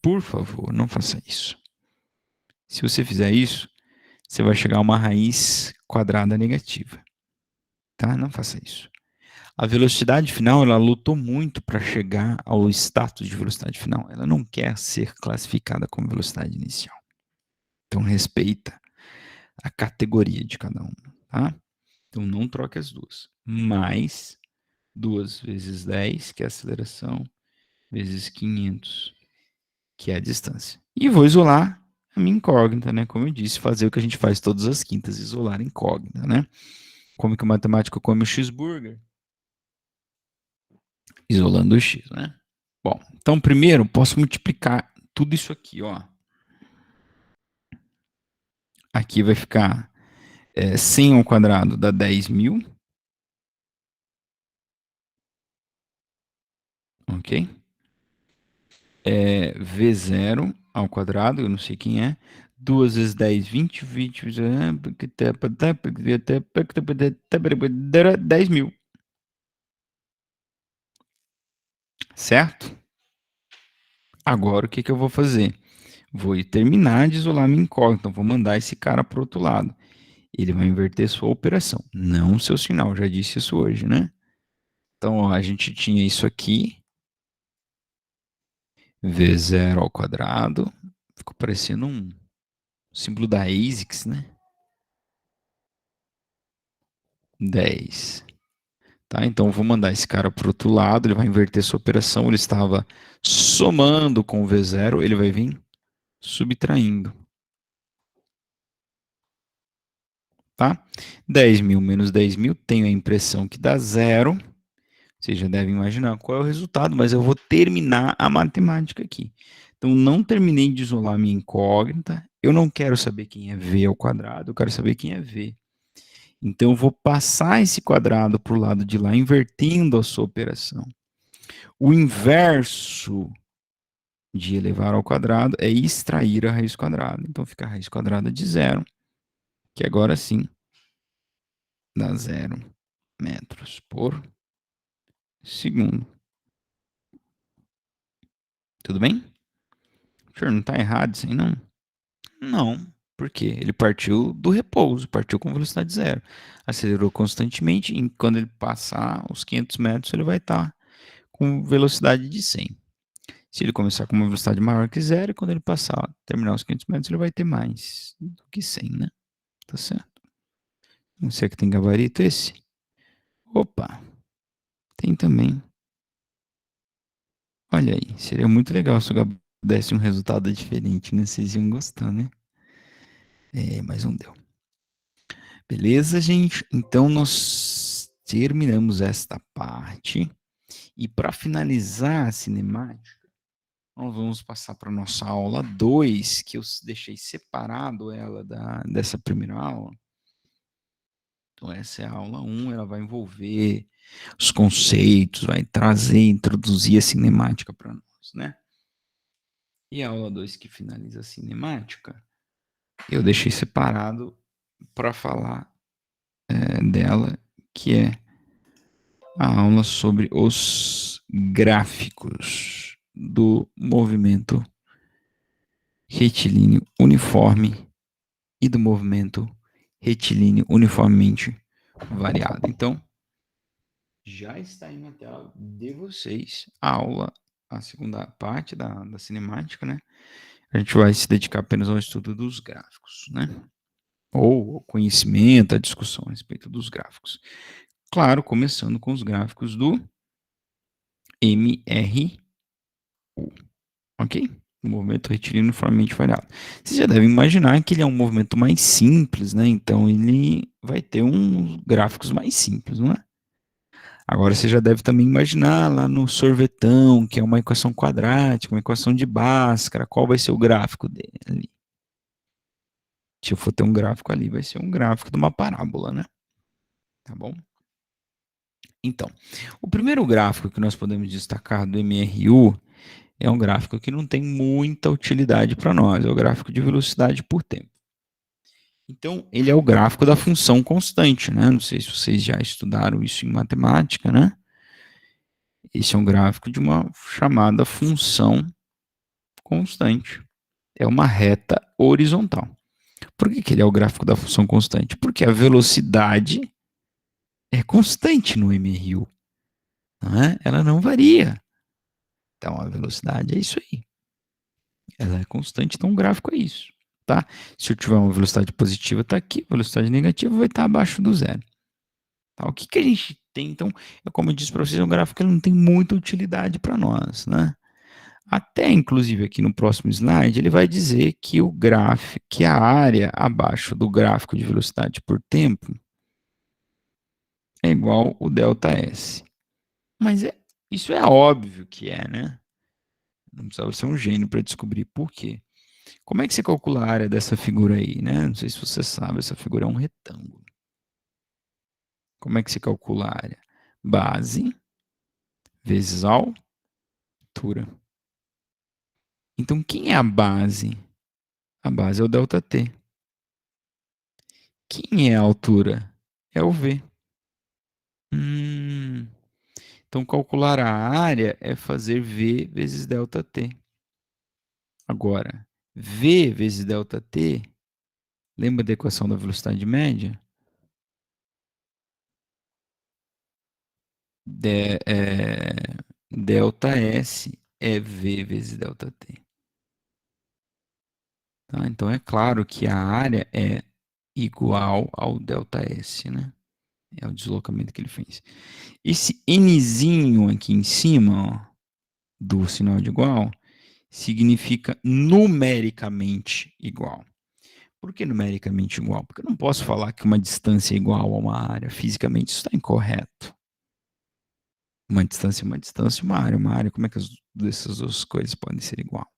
Por favor, não faça isso. Se você fizer isso, você vai chegar a uma raiz quadrada negativa. Tá? Não faça isso. A velocidade final, ela lutou muito para chegar ao status de velocidade final. Ela não quer ser classificada como velocidade inicial. Então, respeita a categoria de cada um, tá? Então, não troque as duas. Mais 2 vezes 10, que é a aceleração, vezes 500, que é a distância. E vou isolar a minha incógnita, né? Como eu disse, fazer o que a gente faz todas as quintas, isolar a incógnita, né? Como que o matemático come o cheeseburger? Isolando o x, né? Bom, então primeiro posso multiplicar tudo isso aqui, ó. Aqui vai ficar 100 ao quadrado dá 10.000. Ok? V0 ao quadrado, eu não sei quem é. 2 vezes 10, 20, 20, 10.000. Certo? Agora o que eu vou fazer? Vou terminar de isolar minha incógnita. Então, vou mandar esse cara para o outro lado. Ele vai inverter sua operação, não o seu sinal. Já disse isso hoje, né? Então, ó, a gente tinha isso aqui. V0 ao quadrado. Ficou parecendo um símbolo da ASICS, né? 10. Tá? Então, eu vou mandar esse cara para o outro lado. Ele vai inverter sua operação. Ele estava somando com o V0. Ele vai vir subtraindo. Tá? 10.000 menos 10.000, tenho a impressão que dá zero. Vocês já devem imaginar qual é o resultado, mas eu vou terminar a matemática aqui. Então, não terminei de isolar minha incógnita. Eu não quero saber quem é V ao quadrado, eu quero saber quem é V. Então, eu vou passar esse quadrado para o lado de lá, invertendo a sua operação. O inverso de elevar ao quadrado é extrair a raiz quadrada. Então, fica a raiz quadrada de zero, que agora sim dá 0 metros por segundo. Tudo bem? Senhor, não está errado isso aí, não? Não, porque ele partiu do repouso, partiu com velocidade zero. Acelerou constantemente e quando ele passar os 500 metros, ele vai estar com velocidade de 100. Se ele começar com uma velocidade maior que zero, quando ele passar, terminar os 500 metros, ele vai ter mais do que 100, né? Tá certo? Não sei que tem gabarito esse. Opa, tem também. Olha aí, seria muito legal se o gabarito desse um resultado diferente, né? Vocês iam gostar, né? Mas não deu. Beleza, gente? Então nós terminamos esta parte. E para finalizar a cinemática, nós vamos passar para a nossa aula 2, que eu deixei separado ela dessa primeira aula. Então, essa é a aula 1, ela vai envolver os conceitos, vai trazer, introduzir a cinemática para nós, né? E a aula 2, que finaliza a cinemática, eu deixei separado para falar dela, que é a aula sobre os gráficos do movimento retilíneo uniforme e do movimento retilíneo uniformemente variado. Então, já está aí na tela de vocês a aula, a segunda parte da cinemática, né? A gente vai se dedicar apenas ao estudo dos gráficos, né? Ou ao conhecimento, à discussão a respeito dos gráficos. Claro, começando com os gráficos do MRU, ok? O movimento retilíneo uniformemente variado. Vocês já devem imaginar que ele é um movimento mais simples, né? Então ele vai ter uns gráficos mais simples, não é? Agora você já deve também imaginar lá no sorvetão, que é uma equação quadrática, uma equação de Bhaskara, qual vai ser o gráfico dele? Se eu for ter um gráfico ali, vai ser um gráfico de uma parábola, né? Tá bom? Então, o primeiro gráfico que nós podemos destacar do MRU é um gráfico que não tem muita utilidade para nós, é o gráfico de velocidade por tempo. Então, ele é o gráfico da função constante, né? Não sei se vocês já estudaram isso em matemática, né? Esse é um gráfico de uma chamada função constante. É uma reta horizontal. Por que ele é o gráfico da função constante? Porque a velocidade é constante no MRU. Não é? Ela não varia. Então, a velocidade é isso aí. Ela é constante, então o gráfico é isso. Tá? Se eu tiver uma velocidade positiva, está aqui. Velocidade negativa vai estar abaixo do zero. Tá? O que a gente tem, então, é como eu disse para vocês, é um gráfico que não tem muita utilidade para nós, né? Até, inclusive, aqui no próximo slide, ele vai dizer que o gráfico, que a área abaixo do gráfico de velocidade por tempo é igual o ΔS. Mas isso é óbvio que é, né? Não precisava ser um gênio para descobrir por quê. Como é que você calcula a área dessa figura aí, né? Não sei se você sabe, essa figura é um retângulo. Como é que se calcula a área? Base vezes altura. Então, quem é a base? A base é o ΔT. Quem é a altura? É o V. Então, calcular a área é fazer V vezes ΔT. Agora, V vezes ΔT, lembra da equação da velocidade média? ΔS é V vezes ΔT. Tá? Então, é claro que a área é igual ao ΔS, né? É o deslocamento que ele fez. Esse Nzinho aqui em cima, ó, do sinal de igual, significa numericamente igual. Por que numericamente igual? Porque eu não posso falar que uma distância é igual a uma área. Fisicamente isso está incorreto. Uma distância é uma distância, uma área é uma área. Como é que essas duas coisas podem ser igual?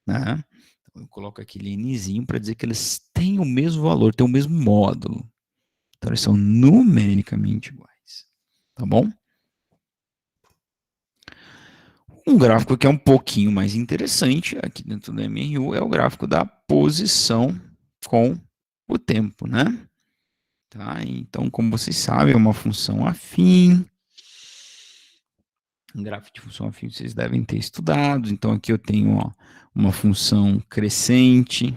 Né? Então, eu coloco aquele nzinho para dizer que eles têm o mesmo valor, têm o mesmo módulo. Então, eles são numericamente iguais. Tá bom? Um gráfico que é um pouquinho mais interessante aqui dentro do MRU é o gráfico da posição com o tempo, né? Tá? Então, como vocês sabem, é uma função afim. Um gráfico de função afim vocês devem ter estudado. Então, aqui eu tenho uma função crescente.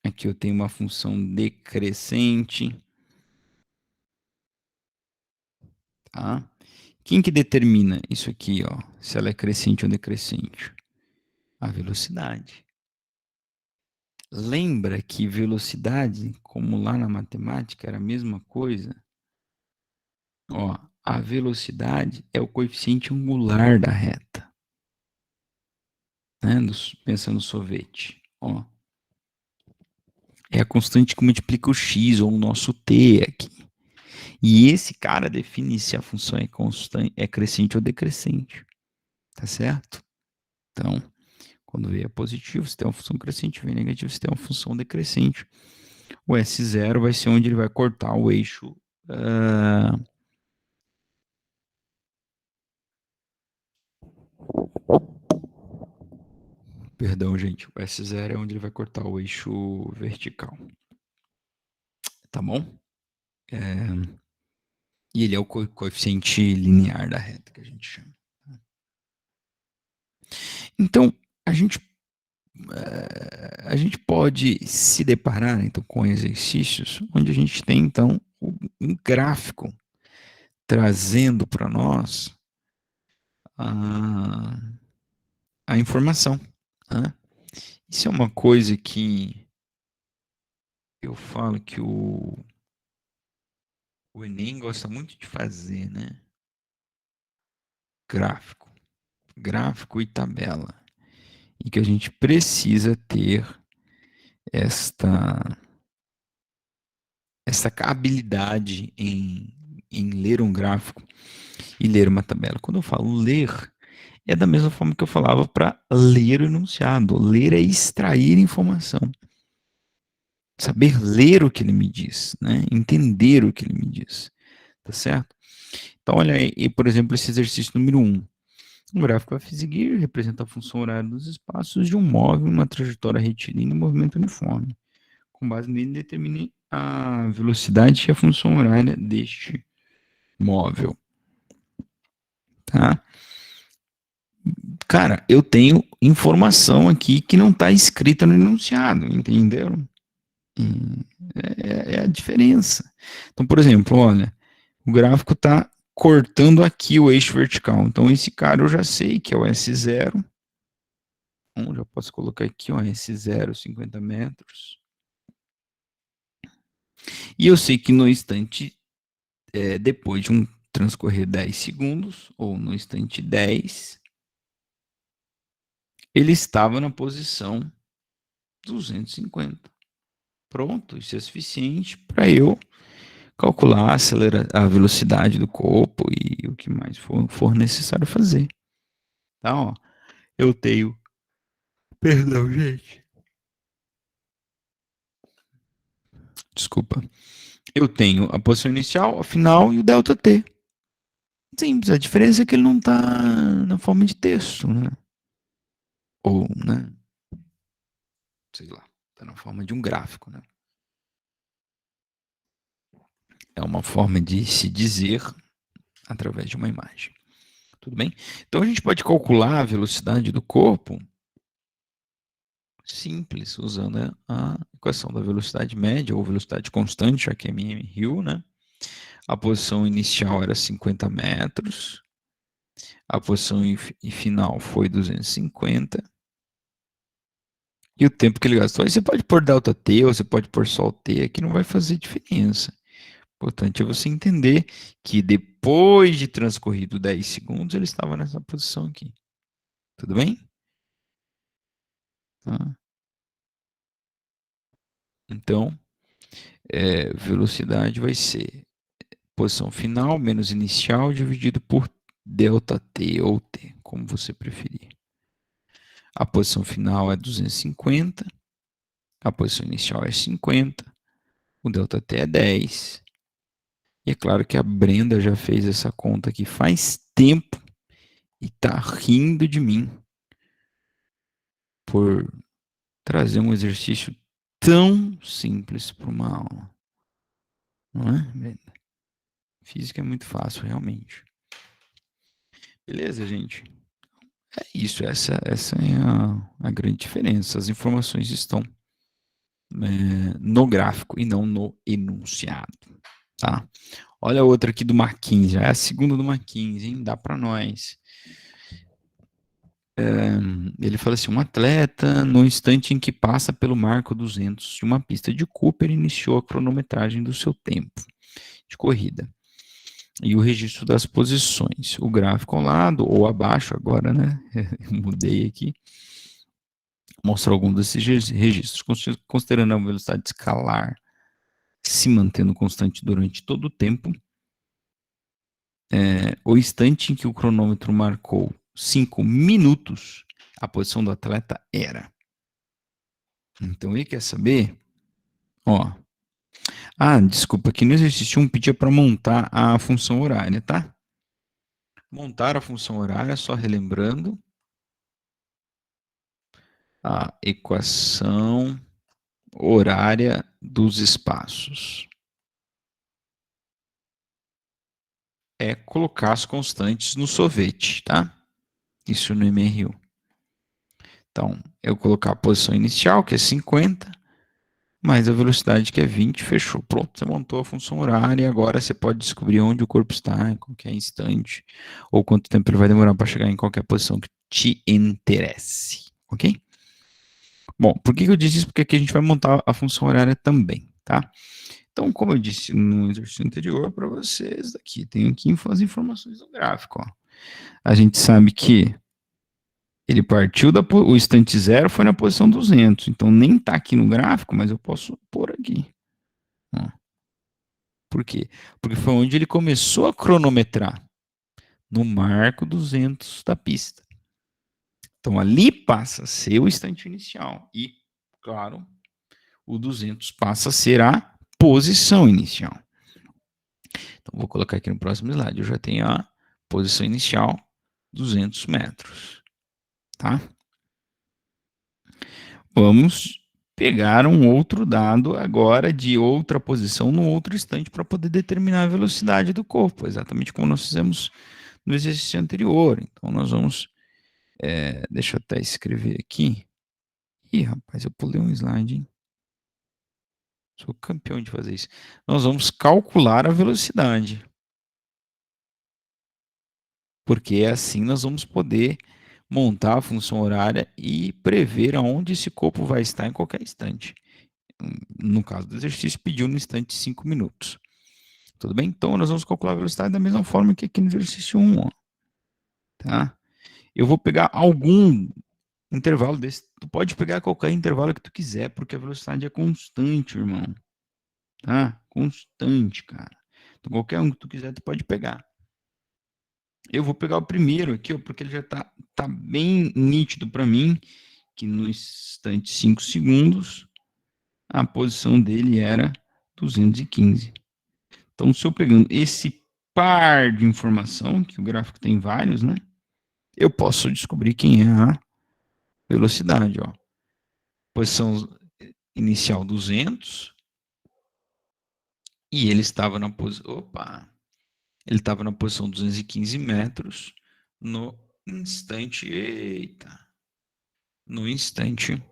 Aqui eu tenho uma função decrescente. Tá? Quem que determina isso aqui, ó, se ela é crescente ou decrescente? A velocidade. Lembra que velocidade, como lá na matemática, era a mesma coisa? Ó, a velocidade é o coeficiente angular da reta. Né? Pensa no sorvete. Ó. É a constante que multiplica o x, ou o nosso t aqui. E esse cara define se a função é constante, é crescente ou decrescente. Tá certo? Então, quando vier positivo, se tem uma função crescente, vier negativo, se tem uma função decrescente. O S0 vai ser onde ele vai cortar o eixo. Perdão, gente. O S0 é onde ele vai cortar o eixo vertical. Tá bom? E ele é o coeficiente linear da reta que a gente chama. Então, a gente pode se deparar então com exercícios onde a gente tem então um gráfico trazendo para nós a informação. Né? Isso é uma coisa que eu falo que o Enem gosta muito de fazer, né? Gráfico e tabela. E que a gente precisa ter esta habilidade em ler um gráfico e ler uma tabela. Quando eu falo ler, é da mesma forma que eu falava para ler o enunciado. Ler é extrair informação. Saber ler o que ele me diz, né? Entender o que ele me diz. Tá certo? Então, olha aí, por exemplo, esse exercício número 1. Um gráfico a seguir representa a função horária dos espaços de um móvel em uma trajetória retilínea em movimento uniforme. Com base nele, determine a velocidade e a função horária deste móvel. Tá? Cara, eu tenho informação aqui que não está escrita no enunciado, entenderam? É a diferença. Então, por exemplo, olha, o gráfico está cortando aqui o eixo vertical. Então, esse cara eu já sei que é o S0. Então, já posso colocar aqui, ó, S0, 50 metros. E eu sei que no instante, depois de transcorrer 10 segundos, ou no instante 10, ele estava na posição 250. Pronto, isso é suficiente para eu calcular a velocidade do corpo e o que mais for necessário fazer. Tá, ó. Eu tenho... Perdão, gente. Desculpa. Eu tenho a posição inicial, a final e o delta T. Simples, a diferença é que ele não está na forma de texto, né? Ou, né? Sei lá, está na forma de um gráfico, né? É uma forma de se dizer através de uma imagem. Tudo bem? Então a gente pode calcular a velocidade do corpo simples, usando a equação da velocidade média ou velocidade constante, já que é mRu, né? A posição inicial era 50 metros, a posição final foi 250, e o tempo que ele gastou. Aí você pode pôr delta T ou você pode pôr só o T, aqui não vai fazer diferença. O importante é você entender que depois de transcorrido 10 segundos, ele estava nessa posição aqui. Tudo bem? Tá. Então, velocidade vai ser posição final menos inicial dividido por delta T ou T, como você preferir. A posição final é 250, a posição inicial é 50, o delta T é 10. E é claro que a Brenda já fez essa conta aqui faz tempo e está rindo de mim por trazer um exercício tão simples para uma aula. Não é, Brenda? Física é muito fácil, realmente. Beleza, gente? É isso, essa é a grande diferença. As informações estão no gráfico e não no enunciado, tá? Olha a outra aqui do Marquinhos, já é a segunda do Marquinhos, hein? Dá para nós. Ele fala assim, um atleta, no instante em que passa pelo marco 200 de uma pista de Cooper, iniciou a cronometragem do seu tempo de corrida. E o registro das posições. O gráfico ao lado, ou abaixo agora, né? Mudei aqui. Mostra alguns desses registros, considerando a velocidade escalar se mantendo constante durante todo o tempo. o instante em que o cronômetro marcou 5 minutos, a posição do atleta era. Então, ele quer saber, ó. Desculpa, aqui no exercício 1 pedia para montar a função horária, tá? Montar a função horária, só relembrando, a equação horária dos espaços. É colocar as constantes no sorvete, tá? Isso no MRU. Então, eu colocar a posição inicial, que é 50, mais a velocidade, que é 20, fechou. Pronto, você montou a função horária e agora você pode descobrir onde o corpo está, em qualquer instante, ou quanto tempo ele vai demorar para chegar em qualquer posição que te interesse, ok? Bom, por que eu disse isso? Porque aqui a gente vai montar a função horária também, tá? Então, como eu disse no exercício anterior para vocês, aqui tem aqui as informações do gráfico, ó. A gente sabe que ele partiu o instante zero foi na posição 200, então nem está aqui no gráfico, mas eu posso pôr aqui. Ó. Por quê? Porque foi onde ele começou a cronometrar, no marco 200 da pista. Então ali passa a ser o instante inicial e, claro, o 200 passa a ser a posição inicial. Então vou colocar aqui no próximo slide, eu já tenho a posição inicial, 200 metros. Tá? Vamos pegar um outro dado agora de outra posição no outro instante para poder determinar a velocidade do corpo, exatamente como nós fizemos no exercício anterior. Então nós vamos, deixa eu até escrever aqui. Ih, rapaz, eu pulei um slide, hein? Sou campeão de fazer isso. Nós vamos calcular a velocidade. Porque assim nós vamos poder montar a função horária e prever aonde esse corpo vai estar em qualquer instante. No caso do exercício, pediu no instante 5 minutos. Tudo bem? Então, nós vamos calcular a velocidade da mesma forma que aqui no exercício 1. Ó. Tá? Eu vou pegar algum intervalo desse. Tu pode pegar qualquer intervalo que tu quiser, porque a velocidade é constante, irmão. Tá? Constante, cara. Então, qualquer um que tu quiser, tu pode pegar. Eu vou pegar o primeiro aqui, ó, porque ele já tá bem nítido para mim, que no instante 5 segundos, a posição dele era 215. Então, se eu pegando esse par de informação, que o gráfico tem vários, né? Eu posso descobrir quem é a velocidade, ó. Posição inicial 200, e ele estava na posição, ele estava na posição 215 metros no instante, no instante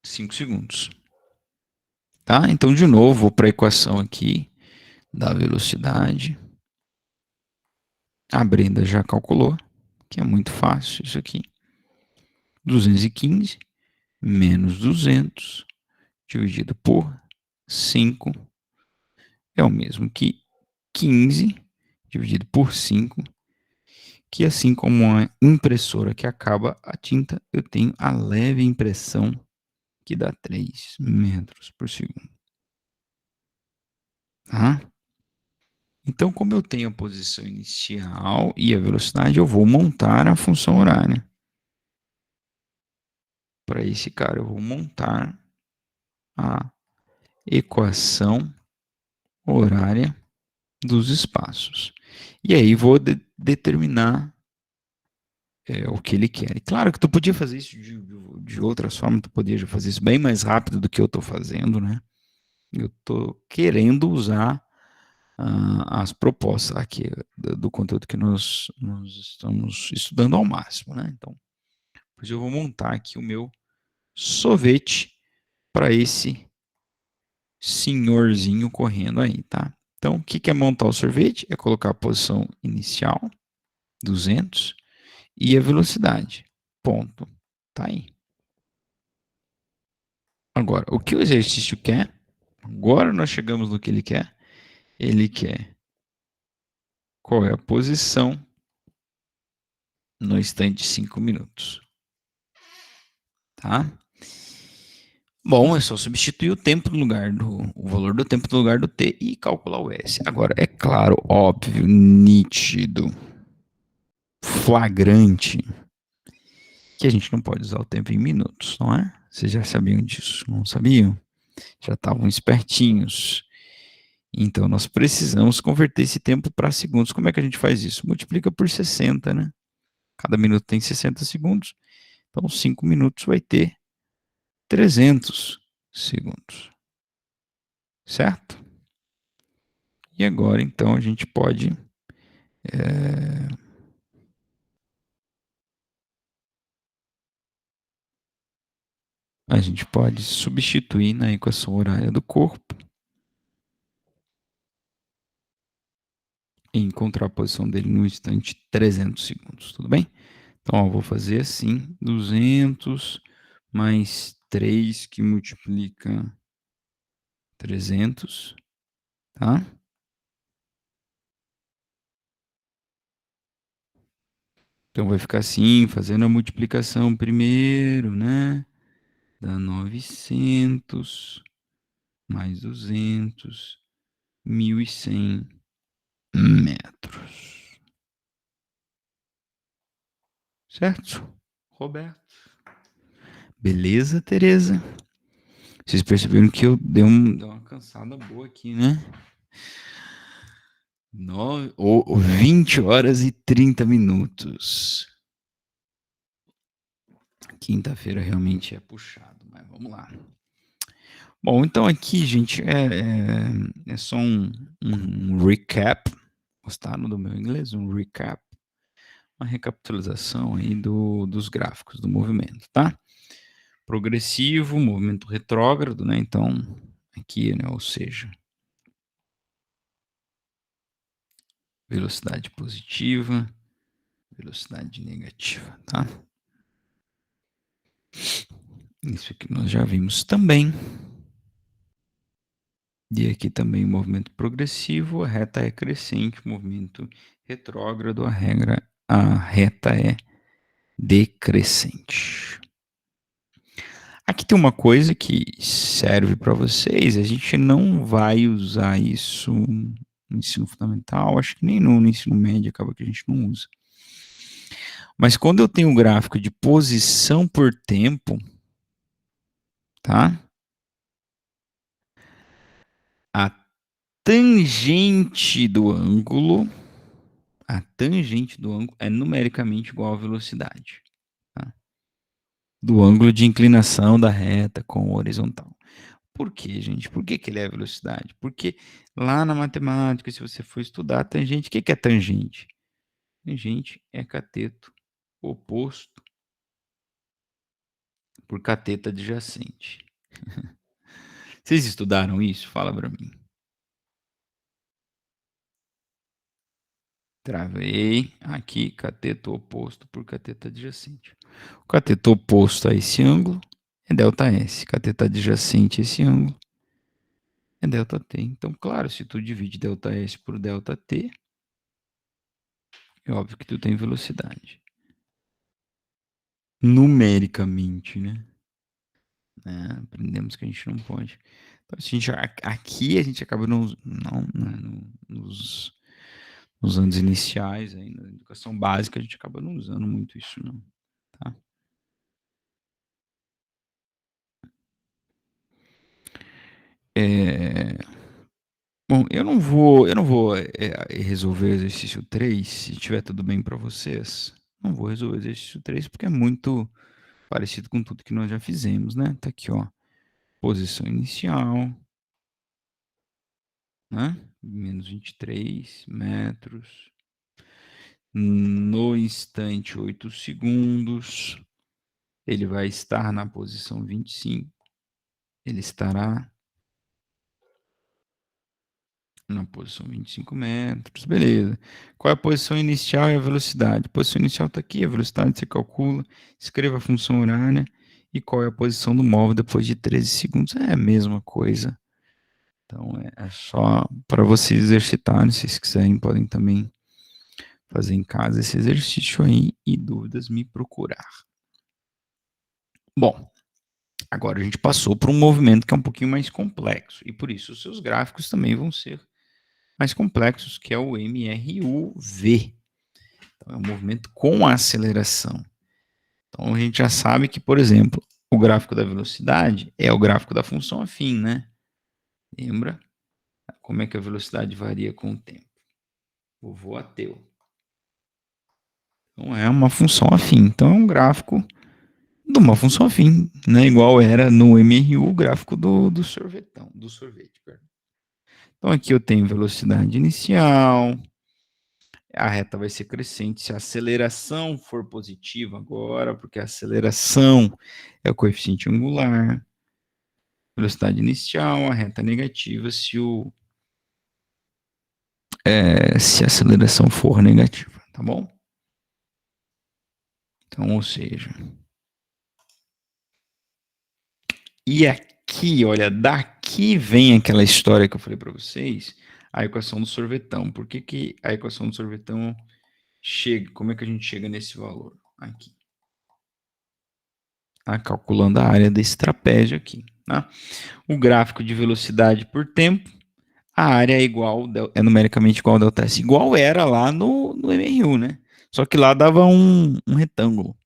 5 segundos. Tá? Então, de novo, para a equação aqui da velocidade, a Brenda já calculou, que é muito fácil isso aqui. 215 menos 200 dividido por 5 é o mesmo que 15 dividido por 5, que assim como a impressora que acaba a tinta, eu tenho a leve impressão que dá 3 metros por segundo. Tá? Então, como eu tenho a posição inicial e a velocidade, eu vou montar a função horária. Para esse cara, eu vou montar a equação horária dos espaços. E aí vou determinar o que ele quer. E claro que tu podia fazer isso de outras formas, tu podia fazer isso bem mais rápido do que eu estou fazendo, né? Eu estou querendo usar as propostas aqui do conteúdo que nós estamos estudando ao máximo, né? Então, depois eu vou montar aqui o meu sorvete para esse senhorzinho correndo aí, tá? Então, o que é montar o sorvete? É colocar a posição inicial, 200, e a velocidade. Ponto. Tá aí. Agora, o que o exercício quer? Agora nós chegamos no que ele quer. Ele quer qual é a posição no instante 5 minutos. Tá? Bom, é só substituir o tempo no lugar o valor do tempo no lugar do t e calcular o s. Agora, é claro, óbvio, nítido, flagrante, que a gente não pode usar o tempo em minutos, não é? Vocês já sabiam disso, não sabiam? Já estavam espertinhos. Então, nós precisamos converter esse tempo para segundos. Como é que a gente faz isso? Multiplica por 60, né? Cada minuto tem 60 segundos. Então, 5 minutos vai ter 300 segundos. Certo? E agora, então, a gente pode... A gente pode substituir na equação horária do corpo e encontrar a posição dele no instante 300 segundos, tudo bem? Então, ó, vou fazer assim, 200 mais 3 que multiplica 300, tá? Então, vai ficar assim, fazendo a multiplicação primeiro, né? Dá 900 mais 200, 1.100 metros. Certo? Roberto. Beleza, Tereza? Vocês perceberam que eu dei uma cansada boa aqui, né? 20 horas e 30 minutos. Quinta-feira realmente é puxado, mas vamos lá. Bom, então aqui, gente, é só um recap. Gostaram do meu inglês? Um recap. Uma recapitulação aí dos gráficos do movimento, tá? Progressivo, movimento retrógrado, né? Então, aqui, né? Ou seja, velocidade positiva, velocidade negativa, tá? Isso aqui nós já vimos também. E aqui também o movimento progressivo, a reta é crescente, movimento retrógrado, a reta é decrescente. Aqui tem uma coisa que serve para vocês, a gente não vai usar isso no ensino fundamental, acho que nem no ensino médio acaba que a gente não usa. Mas quando eu tenho um gráfico de posição por tempo, tá? A tangente do ângulo é numericamente igual à velocidade, tá? Do ângulo de inclinação da reta com o horizontal. Por quê, gente? Por que ele é a velocidade? Porque lá na matemática, se você for estudar tangente, o que é tangente? Tangente é cateto oposto por cateto adjacente. Vocês estudaram isso? Fala para mim. Travei aqui, cateto oposto por cateto adjacente. O cateto oposto a esse ângulo é ΔS. Cateto adjacente a esse ângulo é ΔT. Então, claro, se tu divide ΔS por ΔT, é óbvio que tu tem velocidade. Numericamente, né? Aprendemos que a gente não pode. Então, aqui a gente acaba nos anos iniciais, aí, na educação básica, a gente acaba não usando muito isso, não. Tá? Bom, eu não vou resolver o exercício 3, se tiver tudo bem para vocês. Não vou resolver o exercício 3 porque é muito parecido com tudo que nós já fizemos, né? Tá aqui, ó. Posição inicial, né? Menos 23 metros. No instante 8 segundos, ele vai estar na posição 25. Ele estará na posição 25 metros, beleza. Qual é a posição inicial e a velocidade? A posição inicial está aqui, a velocidade você calcula, escreva a função horária e qual é a posição do móvel depois de 13 segundos. É a mesma coisa. Então, é só para vocês exercitarem, se vocês quiserem, podem também fazer em casa esse exercício aí e dúvidas me procurar. Bom, Agora a gente passou por um movimento que é um pouquinho mais complexo, e por isso os seus gráficos também vão ser mais complexos, que é o MRUV. Então, é um movimento com aceleração. Então a gente já sabe que, por exemplo, o gráfico da velocidade é o gráfico da função afim, né? Lembra? Como é que a velocidade varia com o tempo? Vovô ateu. Então é uma função afim. Então é um gráfico de uma função afim, né? Igual era no MRU, o gráfico do sorvetão, do sorvete. Perdão. Então aqui eu tenho velocidade inicial, a reta vai ser crescente se a aceleração for positiva agora, porque a aceleração é o coeficiente angular. Velocidade inicial, a reta negativa se a aceleração for negativa, tá bom? Então, ou seja, e aqui, olha, daqui vem aquela história que eu falei para vocês, a equação do sorvetão. Por que a equação do sorvetão chega? Como é que a gente chega nesse valor? Aqui. Tá? Calculando a área desse trapézio aqui. Tá? O gráfico de velocidade por tempo, a área é numericamente igual ao ΔS, igual era lá no MRU, né? Só que lá dava um retângulo.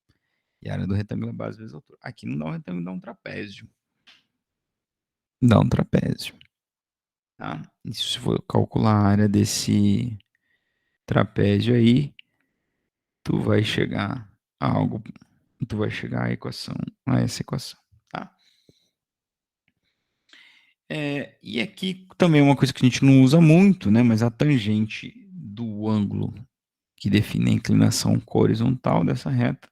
E a área do retângulo é base vezes a altura. Aqui não dá um retângulo, dá um trapézio. Dá um trapézio. Tá? E se você for calcular a área desse trapézio aí, tu vai chegar a algo, tu vai chegar à equação, a essa equação, tá? E aqui também é uma coisa que a gente não usa muito, né? Mas a tangente do ângulo que define a inclinação horizontal dessa reta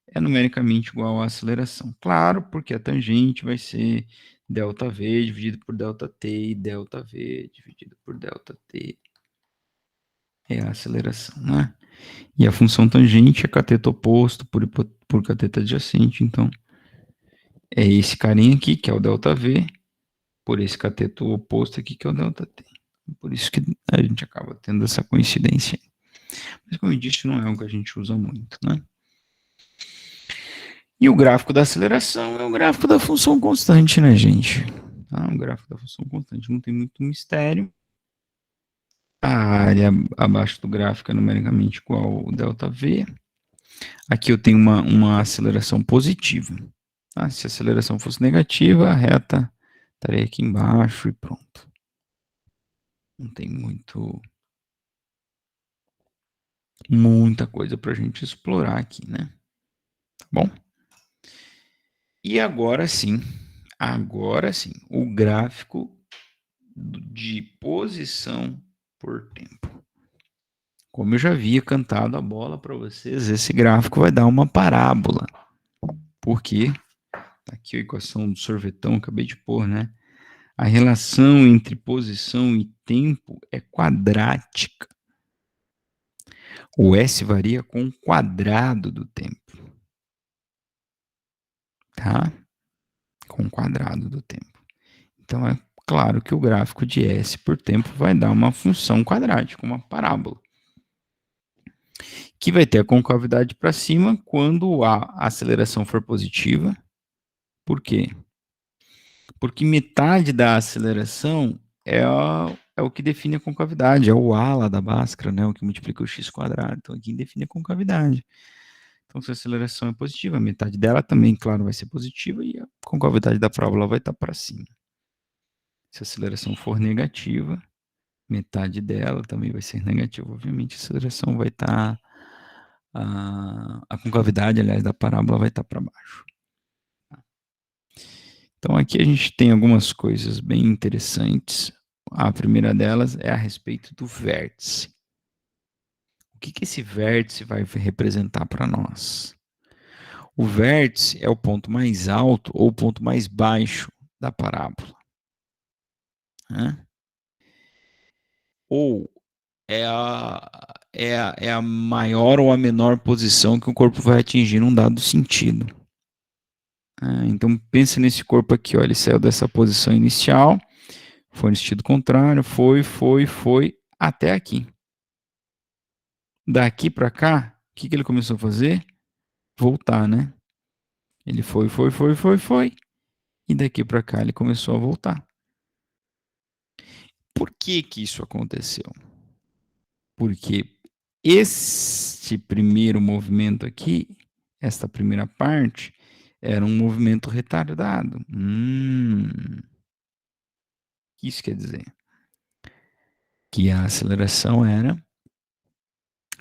é numericamente igual à aceleração. Claro, porque a tangente vai ser ΔV dividido por ΔT e ΔV dividido por ΔT é a aceleração, né? E a função tangente é cateto oposto por cateto adjacente, então é esse carinha aqui, que é o ΔV, por esse cateto oposto aqui, que é o ΔT. Por isso que a gente acaba tendo essa coincidência. Mas como eu disse, não é algo que a gente usa muito, né? E o gráfico da aceleração é o gráfico da função constante, né, gente? Tá? O gráfico da função constante não tem muito mistério. A área abaixo do gráfico é numericamente igual ao ΔV. Aqui eu tenho uma aceleração positiva. Tá? Se a aceleração fosse negativa, a reta estaria aqui embaixo e pronto. Não tem muita coisa para a gente explorar aqui, né? Tá bom? E agora sim, o gráfico de posição por tempo. Como eu já havia cantado a bola para vocês, esse gráfico vai dar uma parábola. Por quê? Aqui a equação do sorvetão, acabei de pôr, né? A relação entre posição e tempo é quadrática. O S varia com o quadrado do tempo. Tá? Com o quadrado do tempo. Então, é claro que o gráfico de S por tempo vai dar uma função quadrática, uma parábola. Que vai ter a concavidade para cima quando a aceleração for positiva. Por quê? Porque metade da aceleração é o que define a concavidade, é o A lá da Bhaskara, né? O que multiplica o x quadrado. Então, aqui define a concavidade. Então, se a aceleração é positiva, a metade dela também, claro, vai ser positiva e a concavidade da parábola vai estar para cima. Se a aceleração for negativa, metade dela também vai ser negativa. Obviamente, a aceleração vai estar... a concavidade, aliás, da parábola vai estar para baixo. Então, aqui a gente tem algumas coisas bem interessantes. A primeira delas é a respeito do vértice. O que esse vértice vai representar para nós? O vértice é o ponto mais alto ou o ponto mais baixo da parábola. Né? Ou é a maior ou a menor posição que o corpo vai atingir num dado sentido. Então, pense nesse corpo aqui. Ó, ele saiu dessa posição inicial, foi no sentido contrário, foi, até aqui. Daqui para cá, o que ele começou a fazer? Voltar, né? Ele foi. e daqui para cá ele começou a voltar. Por que que isso aconteceu? Porque este primeiro movimento aqui, esta primeira parte, era um movimento retardado. O que isso quer dizer? Que a aceleração era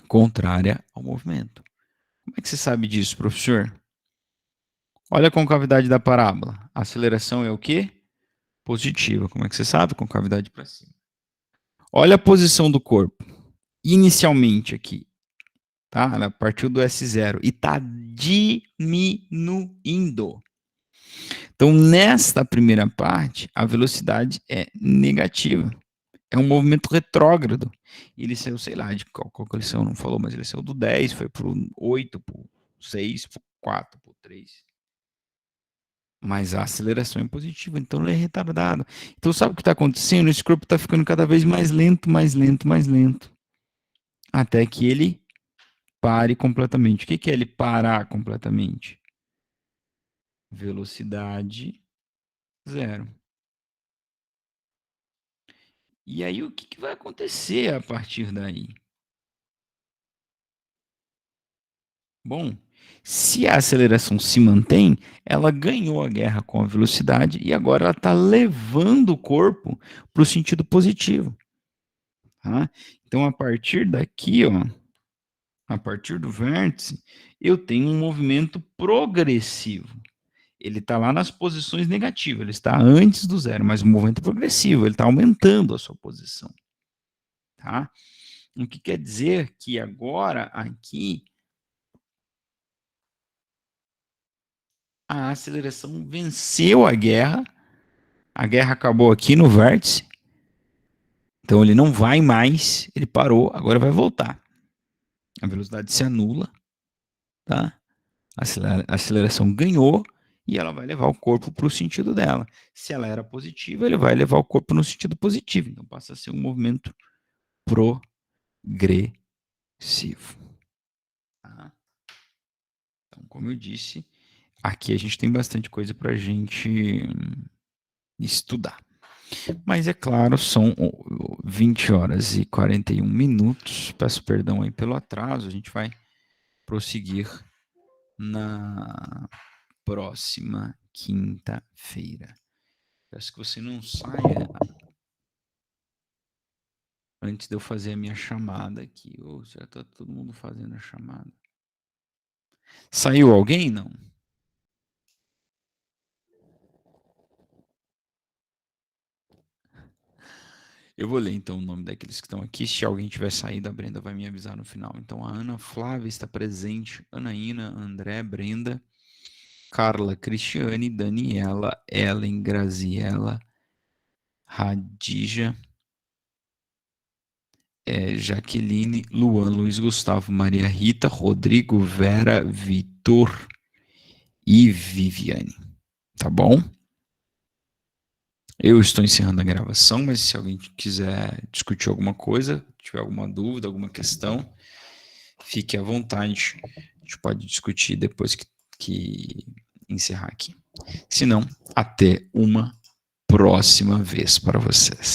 contrária ao movimento. Como é que você sabe disso, professor? Olha a concavidade da parábola. A aceleração é o quê? Positiva. Como é que você sabe? Concavidade para cima. Olha a posição do corpo. Inicialmente aqui, tá? Ela partiu do S0 e está diminuindo. Então, nesta primeira parte, a velocidade é negativa. É um movimento retrógrado. Ele saiu, sei lá, de qual ele saiu, não falou, mas ele saiu do 10, foi para o 8, para o 6, para o 4, para o 3. Mas a aceleração é positiva, então ele é retardado. Então, sabe o que está acontecendo? Esse corpo está ficando cada vez mais lento, mais lento, mais lento. Até que ele pare completamente. O que é ele parar completamente? Velocidade zero. E aí, o que vai acontecer a partir daí? Bom, se a aceleração se mantém, ela ganhou a guerra com a velocidade e agora ela está levando o corpo para o sentido positivo. Tá? Então, a partir daqui, ó, a partir do vértice, eu tenho um movimento progressivo. Ele está lá nas posições negativas, ele está antes do zero, mas o movimento progressivo, ele está aumentando a sua posição. Tá? O que quer dizer que agora, aqui, a aceleração venceu a guerra acabou aqui no vértice, então ele não vai mais, ele parou, agora vai voltar. A velocidade se anula, tá? A aceleração ganhou e ela vai levar o corpo para o sentido dela. Se ela era positiva, ele vai levar o corpo no sentido positivo, então passa a ser um movimento progressivo. Tá? Então, como eu disse, aqui a gente tem bastante coisa para a gente estudar. Mas é claro, são 20 horas e 41 minutos. Peço perdão aí pelo atraso. A gente vai prosseguir na próxima quinta-feira. Peço que você não saia antes de eu fazer a minha chamada aqui. Ou já está todo mundo fazendo a chamada. Saiu alguém? Não. Eu vou ler então o nome daqueles que estão aqui. Se alguém tiver saído, a Brenda vai me avisar no final. Então, a Ana Flávia está presente, Anaína, André, Brenda, Carla, Cristiane, Daniela, Ellen, Graziela, Radija, Jaqueline, Luan, Luiz Gustavo, Maria Rita, Rodrigo, Vera, Vitor e Viviane. Tá bom? Eu estou encerrando a gravação, mas se alguém quiser discutir alguma coisa, tiver alguma dúvida, alguma questão, fique à vontade. A gente pode discutir depois que encerrar aqui. Se não, até uma próxima vez para vocês.